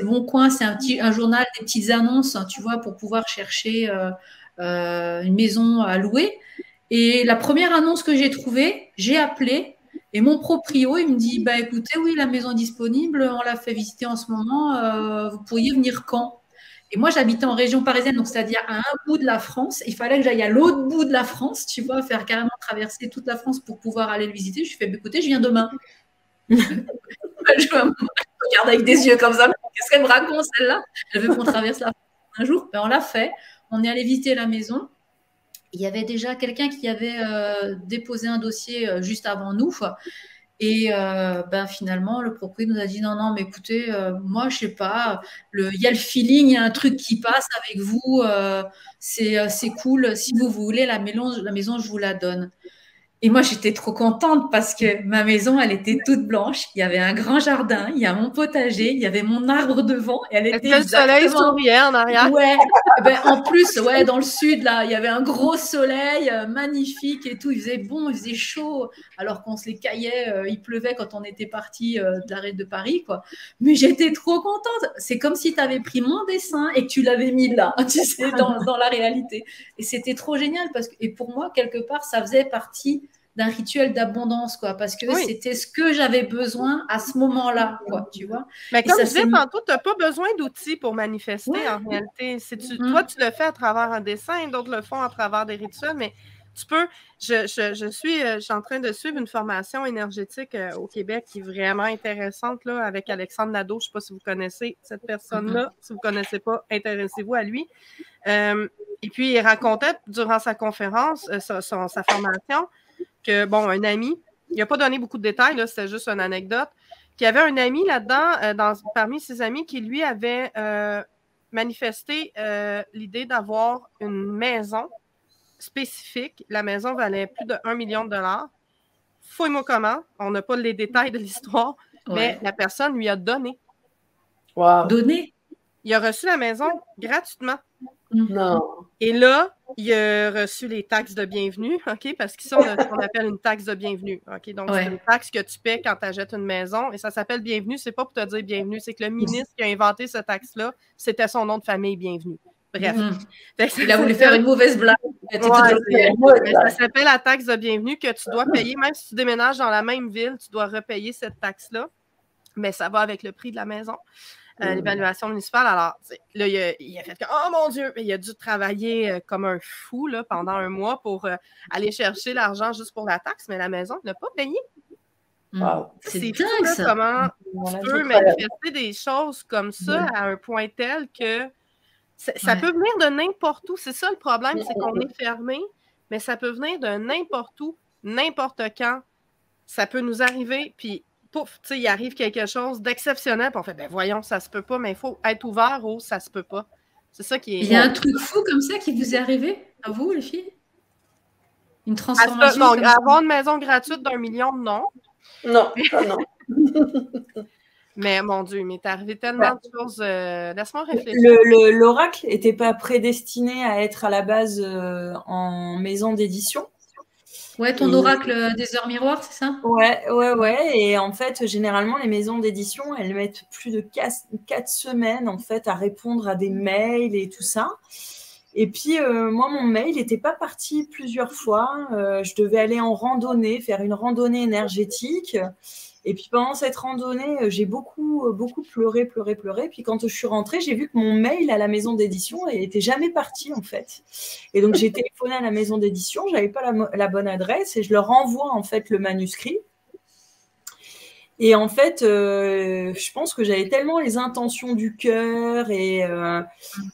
Le Bon Coin, c'est un journal, des petites annonces, tu vois, pour pouvoir chercher une maison à louer. Et la première annonce que j'ai trouvée, j'ai appelé. Et mon proprio, il me dit, bah écoutez, oui, la maison est disponible, on l'a fait visiter en ce moment, vous pourriez venir quand? Et moi, j'habitais en région parisienne, donc c'est-à-dire à un bout de la France. Il fallait que j'aille à l'autre bout de la France, tu vois, faire carrément traverser toute la France pour pouvoir aller le visiter. Je lui fais, écoutez, je viens demain. Je regarde avec des yeux comme ça. Qu'est-ce qu'elle me raconte, celle-là? Elle veut qu'on traverse la France un jour. Ben, on l'a fait. On est allé visiter la maison. Il y avait déjà quelqu'un qui avait déposé un dossier juste avant nous. Et ben, finalement, le propriétaire nous a dit non, mais écoutez, moi, je sais pas, il y a le feeling, il y a un truc qui passe avec vous, c'est cool. Si vous voulez, la maison, je vous la donne. Et moi, j'étais trop contente parce que ma maison, elle était toute blanche. Il y avait un grand jardin, il y a mon potager, il y avait mon arbre devant. Et elle était le soleil souriait en arrière. Ouais. Ben, en plus, ouais, dans le sud, là, il y avait un gros soleil magnifique et tout. Il faisait bon, il faisait chaud, alors qu'on se les caillait. Il pleuvait quand on était parti de l'arrêt de Paris, quoi. Mais j'étais trop contente. C'est comme si tu avais pris mon dessin et que tu l'avais mis là, tu sais, dans la réalité. Et c'était trop génial et pour moi, quelque part, ça faisait partie d'un rituel d'abondance, quoi, parce que c'était ce que j'avais besoin à ce moment-là, quoi, tu vois. Mais comme je disais tantôt, tu n'as pas besoin d'outils pour manifester, en réalité. Toi, tu le fais à travers un dessin, d'autres le font à travers des rituels, mais tu peux... Je suis en train de suivre une formation énergétique au Québec qui est vraiment intéressante, là, avec Alexandre Nadeau. Je ne sais pas si vous connaissez cette personne-là. Si vous ne connaissez pas, intéressez-vous à lui. Et puis, il racontait, durant sa conférence, sa formation, que, bon, un ami, il n'a pas donné beaucoup de détails, c'était juste une anecdote, qu'il y avait un ami là-dedans, parmi ses amis, qui lui avait manifesté l'idée d'avoir une maison spécifique. La maison valait plus de 1 million de dollars. Fouille-moi comment, on n'a pas les détails de l'histoire, mais la personne lui a donné. Wow. Donné? Il a reçu la maison gratuitement. Non. Et là, il a reçu les taxes de bienvenue, OK? Parce qu'ici, on a ce qu'on appelle une taxe de bienvenue, OK? Donc, c'est une taxe que tu paies quand tu achètes une maison et ça s'appelle bienvenue. C'est pas pour te dire bienvenue, c'est que le ministre qui a inventé cette taxe-là, c'était son nom de famille, bienvenue. Bref. Il a voulu faire une mauvaise blague. Ça s'appelle la taxe de bienvenue que tu dois payer, même si tu déménages dans la même ville, tu dois repayer cette taxe-là, mais ça va avec le prix de la maison. L'évaluation municipale. Alors, là, il a fait « Oh mon Dieu! » Il a dû travailler comme un fou là, pendant un mois pour aller chercher l'argent juste pour la taxe, mais la maison n'a pas payé. Wow. C'est dingue, ça! Comment tu peux manifester des choses comme ça à un point tel que ça peut venir de n'importe où. C'est ça le problème, c'est qu'on est fermé, mais ça peut venir de n'importe où, n'importe quand. Ça peut nous arriver, puis pouf, tu sais, il arrive quelque chose d'exceptionnel, puis on fait, ben voyons, ça se peut pas, mais il faut être ouvert au ça se peut pas. C'est ça qui est... Il y a un truc fou comme ça qui vous est arrivé, à vous, les filles? Une transformation non, avoir une maison gratuite d'1 million, non. Non, ça non. Mais mon Dieu, il m'est arrivé tellement de choses. Laisse-moi réfléchir. L'oracle n'était pas prédestiné à être à la base en maison d'édition. Ouais, ton oracle des heures miroirs, c'est ça? Ouais. Et en fait, généralement, les maisons d'édition, elles mettent plus de 4 semaines en fait à répondre à des mails et tout ça. Et puis, moi, mon mail n'était pas parti plusieurs fois. Je devais aller en randonnée, faire une randonnée énergétique. Et puis, pendant cette randonnée, j'ai beaucoup pleuré. Puis, quand je suis rentrée, j'ai vu que mon mail à la maison d'édition n'était jamais parti, en fait. Et donc, j'ai téléphoné à la maison d'édition. Je n'avais pas la bonne adresse et je leur envoie, en fait, le manuscrit. Et en fait, je pense que j'avais tellement les intentions du cœur. Et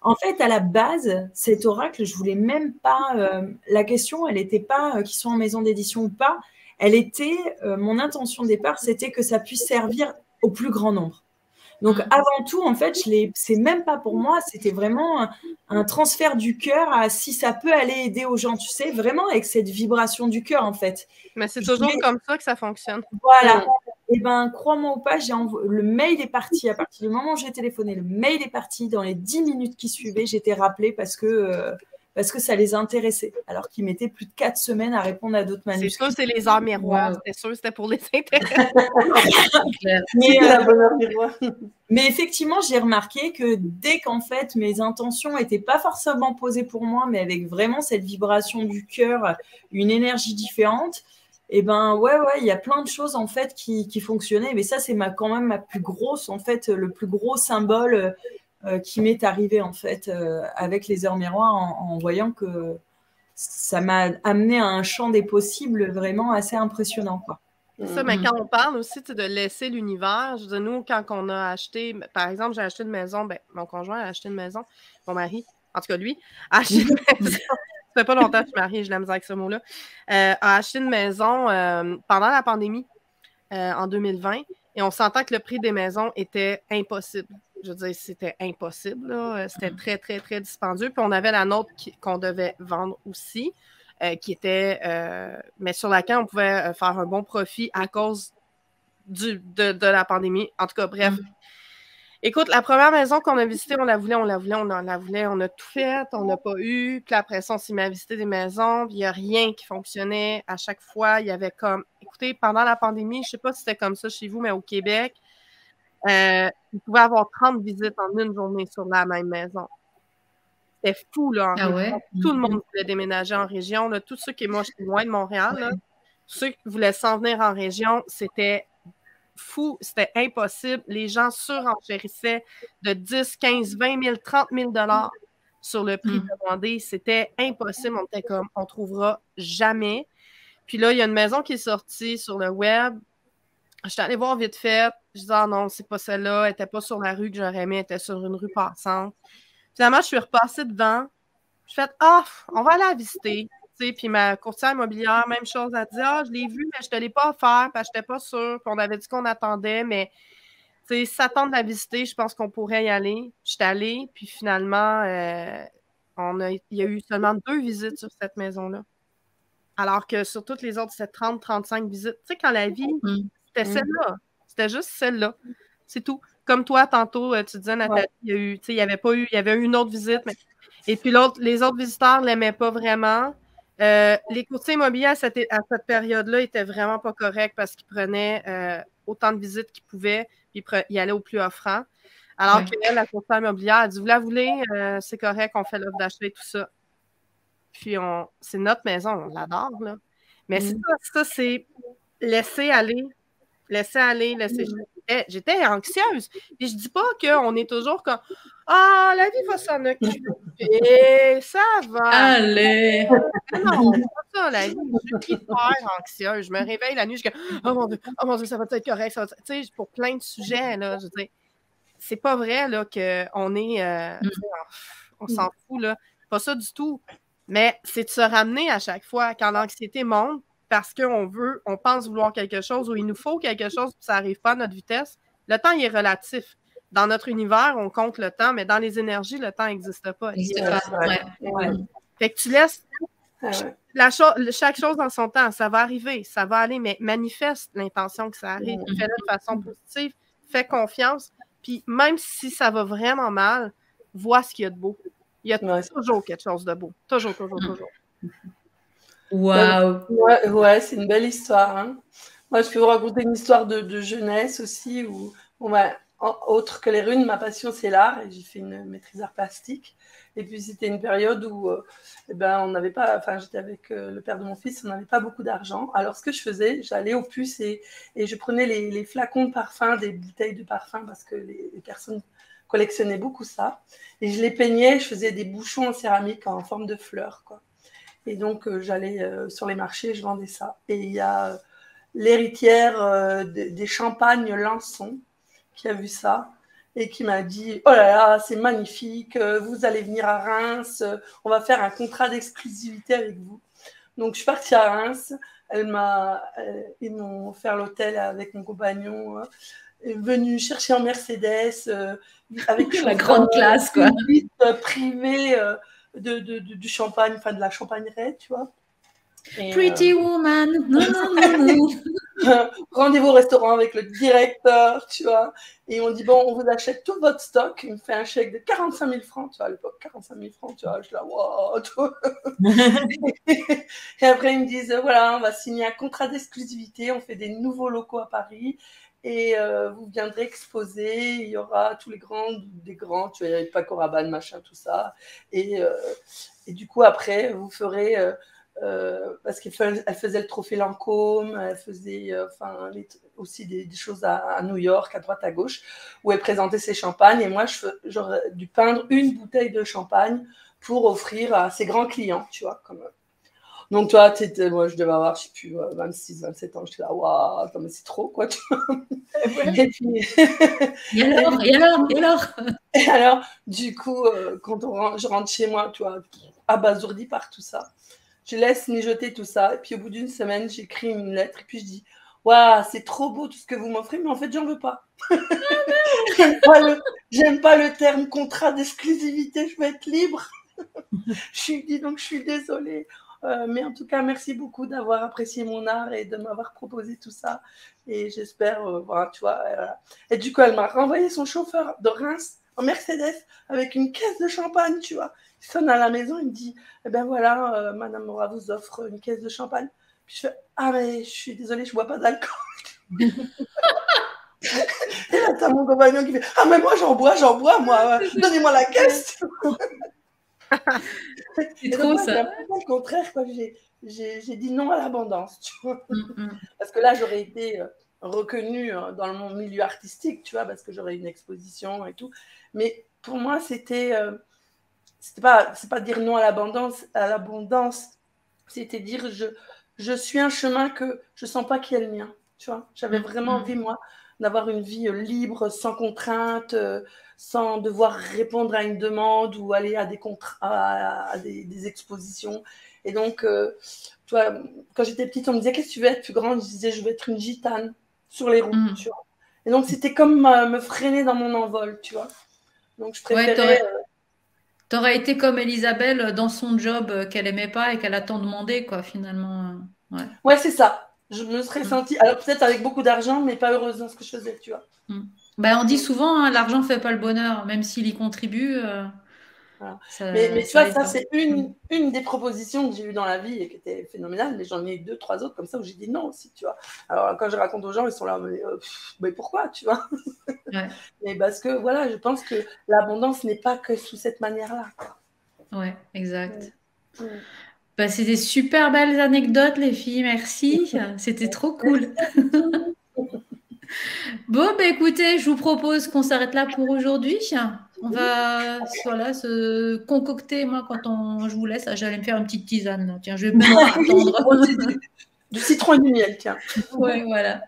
en fait, à la base, cet oracle, je voulais même pas... la question, elle n'était pas qu'ils sont en maison d'édition ou pas. Elle était, mon intention de départ, c'était que ça puisse servir au plus grand nombre. Donc, avant tout, en fait, c'est même pas pour moi, c'était vraiment un transfert du cœur à si ça peut aller aider aux gens, tu sais, vraiment avec cette vibration du cœur, en fait. Mais c'est toujours comme ça que ça fonctionne. Voilà. Et bien, crois-moi ou pas, le mail est parti. À partir du moment où j'ai téléphoné, le mail est parti. Dans les 10 minutes qui suivaient, j'étais rappelée parce que ça les intéressait, alors qu'ils mettaient plus de 4 semaines à répondre à d'autres manuscrits. C'est sûr, c'est les heures miroirs. C'était sûr, c'était pour les intéresser. Mais effectivement, j'ai remarqué que dès qu'en fait, mes intentions n'étaient pas forcément posées pour moi, mais avec vraiment cette vibration du cœur, une énergie différente, et ben il y a plein de choses en fait qui fonctionnaient. Mais ça, c'est quand même ma plus grosse, en fait, le plus gros symbole qui m'est arrivé en fait avec les heures miroirs en voyant que ça m'a amené à un champ des possibles vraiment assez impressionnant, quoi. C'est ça, mais quand on parle aussi de laisser l'univers, je veux dire, nous, quand on a acheté, par exemple, j'ai acheté une maison, mon conjoint a acheté une maison, mon mari, en tout cas lui, a acheté une maison. Ça fait pas longtemps que je suis mariée, j'ai la misère avec ce mot-là. A acheté une maison pendant la pandémie en 2020 et on s'entend que le prix des maisons était impossible. Je veux dire, c'était impossible, là. C'était très, très, très dispendieux. Puis on avait la nôtre qu'on devait vendre aussi. Qui était, mais sur laquelle on pouvait faire un bon profit à cause de la pandémie. En tout cas, bref. Écoute, la première maison qu'on a visitée, on la voulait, on a tout fait, on n'a pas eu. Puis après ça, on s'est mis à visiter des maisons, puis il n'y a rien qui fonctionnait. À chaque fois, il y avait comme... Écoutez, pendant la pandémie, je ne sais pas si c'était comme ça chez vous, mais au Québec, il pouvait y avoir 30 visites en une journée sur la même maison. C'était fou, là. Tout le monde voulait déménager en région. Là. Tous ceux qui, moi, je suis loin de Montréal, là, ceux qui voulaient s'en venir en région, c'était fou, c'était impossible. Les gens surenchérissaient de 10, 15, 20 000, 30 000 $ sur le prix demandé. C'était impossible. On était comme, on trouvera jamais. Puis là, il y a une maison qui est sortie sur le web. J'étais allée voir vite fait. Je disais, ah non, c'est pas celle-là. Elle n'était pas sur la rue que j'aurais aimé. Elle était sur une rue passante. Finalement, je suis repassée devant. Je fais, on va aller la visiter. Puis ma courtière immobilière, même chose, elle dit, je l'ai vu, mais je ne te l'ai pas offert, parce que je n'étais pas sûre. Puis on avait dit qu'on attendait, mais si ça tente de la visiter, je pense qu'on pourrait y aller. Je suis allée, puis finalement, il y a eu seulement 2 visites sur cette maison-là. Alors que sur toutes les autres, c'était 30, 35 visites. Tu sais, quand la vie, c'était celle-là. C'était juste celle-là. C'est tout. Comme toi, tantôt, tu disais, Nathalie, il y avait eu une autre visite, mais... Et puis les autres visiteurs ne l'aimaient pas vraiment. Les courtiers immobiliers à cette période-là étaient vraiment pas corrects parce qu'ils prenaient autant de visites qu'ils pouvaient, puis ils allaient au plus offrant. Alors que la courtière immobilière a dit, vous la voulez, c'est correct, on fait l'offre d'achat et tout ça. Puis c'est notre maison, on l'adore, là. Mais ça, c'est laisser aller. J'étais anxieuse. Et je dis pas qu'on est toujours comme la vie va s'en occuper, ça va. Allez! Non, c'est pas ça, la vie. Je suis hyper anxieuse. Je me réveille la nuit, je dis oh mon Dieu, ça va être correct. Tu sais, pour plein de sujets, là, je veux dire, c'est pas vrai là, qu'on est. On s'en fout, là. Pas ça du tout. Mais c'est de se ramener à chaque fois quand l'anxiété monte. Parce on pense vouloir quelque chose ou il nous faut quelque chose puis ça n'arrive pas à notre vitesse, le temps, il est relatif. Dans notre univers, on compte le temps, mais dans les énergies, le temps n'existe pas. Fait que tu laisses chaque chose dans son temps. Ça va arriver, ça va aller, mais manifeste l'intention que ça arrive. Fais-le de façon positive, fais confiance. Puis même si ça va vraiment mal, vois ce qu'il y a de beau. Il y a toujours quelque chose de beau. Toujours. Waouh! Ouais, c'est une belle histoire. Hein. Moi, je peux vous raconter une histoire de jeunesse aussi, où autre que les runes, ma passion, c'est l'art, et j'ai fait une maîtrise art plastique. Et puis, c'était une période où on n'avait pas, enfin, j'étais avec le père de mon fils, on n'avait pas beaucoup d'argent. Alors, ce que je faisais, j'allais aux puces et je prenais les flacons de parfum, des bouteilles de parfum, parce que les personnes collectionnaient beaucoup ça. Et je les peignais, je faisais des bouchons en céramique en forme de fleurs, quoi. Et donc, j'allais sur les marchés, je vendais ça. Et il y a l'héritière des champagnes Lançon qui a vu ça et qui m'a dit « Oh là là, c'est magnifique, vous allez venir à Reims, on va faire un contrat d'exclusivité avec vous. » Donc, je suis partie à Reims. Ils m'ont offert l'hôtel avec mon compagnon. Venu chercher en Mercedes avec la grande classe, quoi. Une visite privée du champagne, enfin de la champagneraie, tu vois. Et, Pretty woman, non. Rendez-vous au restaurant avec le directeur, tu vois. Et on dit, bon, on vous achète tout votre stock. Il me fait un chèque de 45 000 francs, tu vois, à l'époque, 45 000 francs, tu vois. Je suis là, wow, tu vois. Et après, ils me disent, voilà, on va signer un contrat d'exclusivité, on fait des nouveaux locaux à Paris. Et vous viendrez exposer, il y aura tous les des grands, tu vois, Paco Rabanne, machin, tout ça. Et du coup, après, vous ferez parce qu'elle faisait le trophée Lancôme, elle faisait aussi des choses à New York, à droite, à gauche, où elle présentait ses champagnes. Et moi, j'aurais dû peindre une bouteille de champagne pour offrir à ses grands clients, tu vois. Donc, toi, moi, je devais avoir, je sais plus, 26, 27 ans. J'étais là, waouh, mais c'est trop, quoi. Tu vois. Et puis... et alors Et alors, du coup, quand je rentre chez moi, tu vois, abasourdie par tout ça, je laisse mijoter tout ça. Et puis, au bout d'une semaine, j'écris une lettre. Et puis, je dis, waouh, c'est trop beau tout ce que vous m'offrez, mais en fait, j'en veux pas. J'aime pas le terme contrat d'exclusivité, je veux être libre. Donc, je suis désolée. Mais en tout cas, merci beaucoup d'avoir apprécié mon art et de m'avoir proposé tout ça. Et j'espère, voilà, tu vois. Et du coup, elle m'a renvoyé son chauffeur de Reims en Mercedes avec une caisse de champagne, tu vois. Il sonne à la maison, il me dit, eh ben voilà, Madame Mora vous offre une caisse de champagne. Puis je fais, ah mais je suis désolée, je bois pas d'alcool. Et là, t'as mon compagnon qui fait, ah mais moi j'en bois, moi, donnez-moi la caisse. C'est trop ça. C'est le contraire, quoi. J'ai dit non à l'abondance, tu vois. Parce que là, j'aurais été reconnue dans le milieu artistique, tu vois, parce que j'aurais une exposition et tout. Mais pour moi, c'est pas dire non à l'abondance, c'était dire je suis un chemin que je sens pas qui est le mien, tu vois. J'avais vraiment envie, moi, d'avoir une vie libre, sans contrainte, sans devoir répondre à une demande ou aller à des expositions. Et donc, tu vois, quand j'étais petite, on me disait, qu'est-ce que tu veux être plus grande? Je disais, je veux être une gitane sur les roues, tu vois. Et donc, c'était comme me freiner dans mon envol, tu vois. Donc, je préférais... T'aurais été comme Elisabeth dans son job qu'elle aimait pas et qu'elle a tant demandé, quoi, finalement. Ouais, c'est ça. Je me serais sentie, alors peut-être avec beaucoup d'argent, mais pas heureuse dans ce que je faisais, tu vois. Ben, on dit souvent, hein, l'argent ne fait pas le bonheur, même s'il y contribue. Voilà. Mais tu vois, ça, c'est une des propositions que j'ai eues dans la vie et qui était phénoménale. Mais j'en ai eu 2, 3 autres comme ça où j'ai dit non aussi, tu vois. Alors, quand je raconte aux gens, ils sont là, mais pourquoi, tu vois. Ouais. Mais parce que, voilà, je pense que l'abondance n'est pas que sous cette manière-là. Ouais, exact. Ben, c'est des super belles anecdotes, les filles. Merci. C'était trop cool. Bon, ben, écoutez, je vous propose qu'on s'arrête là pour aujourd'hui. On va se concocter. Moi, je vous laisse, j'allais me faire une petite tisane. Là. Tiens, je vais même pas attendre. Du citron et du miel, tiens. Ouais, voilà.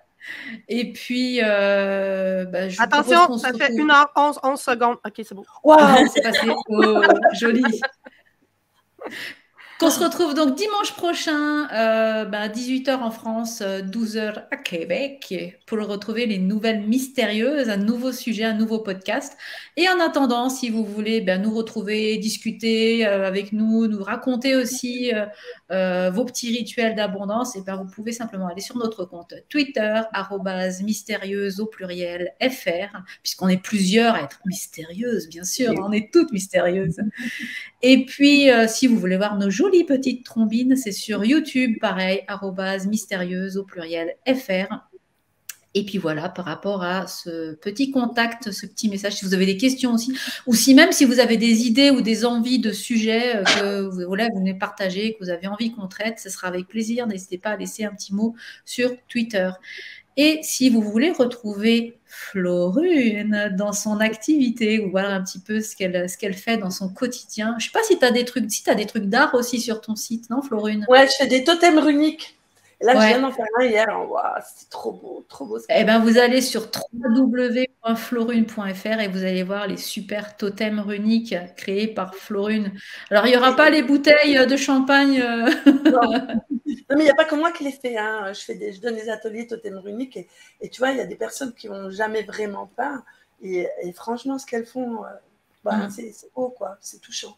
Et puis, je attention, ça fait 1h11, 11 secondes. OK, c'est beau. Wow, c'est passé. Oh, joli. Qu'on se retrouve donc dimanche prochain, 18h en France, 12h à Québec, pour retrouver les nouvelles mystérieuses, un nouveau sujet, un nouveau podcast. Et en attendant, si vous voulez nous retrouver, discuter avec nous raconter aussi vos petits rituels d'abondance, et vous pouvez simplement aller sur notre compte Twitter, @mystérieuse au pluriel FR, puisqu'on est plusieurs à être mystérieuses, bien sûr, on est toutes mystérieuses. Et puis, si vous voulez voir nos jolies petites trombines, c'est sur YouTube, pareil, @mystérieuse au pluriel FR. Et puis voilà, par rapport à ce petit contact, ce petit message, si vous avez des questions aussi, ou si vous avez des idées ou des envies de sujets que vous venez partager, que vous avez envie qu'on traite, ce sera avec plaisir. N'hésitez pas à laisser un petit mot sur Twitter. Et si vous voulez retrouver Florune dans son activité, ou voir un petit peu ce qu'elle fait dans son quotidien. Je ne sais pas si tu as des trucs d'art aussi sur ton site, non, Florune? Ouais, je fais des totems runiques. Et là, je viens d'en faire un hier. Wow, c'est trop beau, trop beau. Vous allez sur www.florune.fr et vous allez voir les super totems runiques créés par Florune. Alors, il n'y aura pas les bouteilles de champagne. Non, mais il n'y a pas que moi qui les fais. Hein. Je donne des ateliers totems runiques et tu vois, il y a des personnes qui n'ont jamais vraiment peint. Et franchement, ce qu'elles font, c'est beau, quoi. C'est touchant.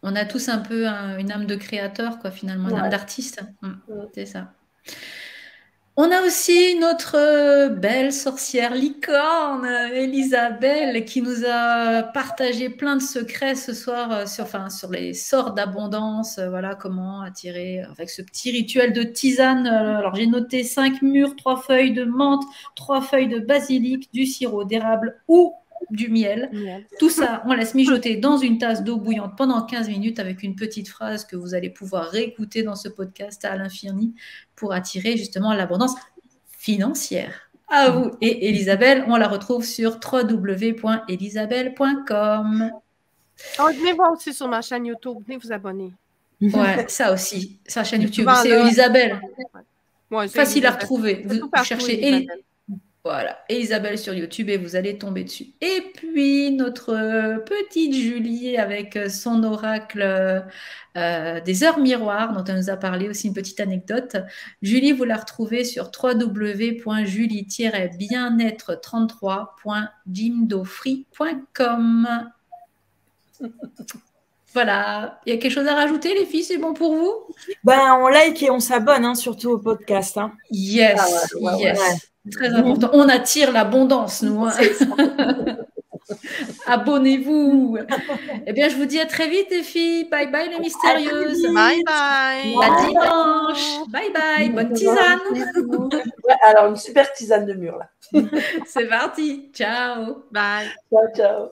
On a tous un peu une âme de créateur, quoi, finalement, une âme d'artiste. C'est ça. On a aussi notre belle sorcière licorne, Elisabeth, qui nous a partagé plein de secrets ce soir sur les sorts d'abondance, voilà comment attirer avec ce petit rituel de tisane. Alors j'ai noté 5 mûres, 3 feuilles de menthe, 3 feuilles de basilic, du sirop d'érable ou du miel. Tout ça, on laisse mijoter dans une tasse d'eau bouillante pendant 15 minutes avec une petite phrase que vous allez pouvoir réécouter dans ce podcast à l'infini pour attirer justement l'abondance financière. À vous. Et Elisabelle, on la retrouve sur www.elisabelle.com. Venez voir aussi sur ma chaîne YouTube. Venez vous abonner. Ouais, ça aussi. Sa chaîne YouTube, c'est Elisabelle. Ouais, facile à retrouver. Vous cherchez Voilà, Elisabelle sur YouTube et vous allez tomber dessus. Et puis, notre petite Julie avec son oracle des heures miroirs, dont elle nous a parlé aussi, une petite anecdote. Julie, vous la retrouvez sur www.julie-bien-être33.jimdofree.com. Voilà. Il y a quelque chose à rajouter, les filles? C'est bon pour vous? On like et on s'abonne, surtout au podcast. Yes, yes. Ouais. Très important. On attire l'abondance, nous. Abonnez-vous. Eh bien, je vous dis à très vite, les filles. Bye bye, les mystérieuses. Bye bye. À dimanche. Bye bye. Bonne tisane. Ouais, alors, une super tisane de mur, là. C'est parti. Ciao. Bye. Ciao, ciao.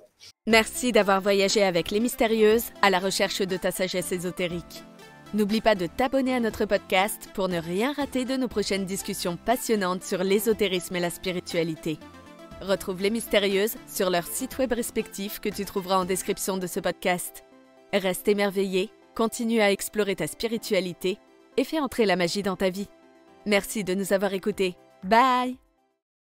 Merci d'avoir voyagé avec les mystérieuses à la recherche de ta sagesse ésotérique. N'oublie pas de t'abonner à notre podcast pour ne rien rater de nos prochaines discussions passionnantes sur l'ésotérisme et la spiritualité. Retrouve les mystérieuses sur leurs sites web respectifs que tu trouveras en description de ce podcast. Reste émerveillé, continue à explorer ta spiritualité et fais entrer la magie dans ta vie. Merci de nous avoir écoutés. Bye!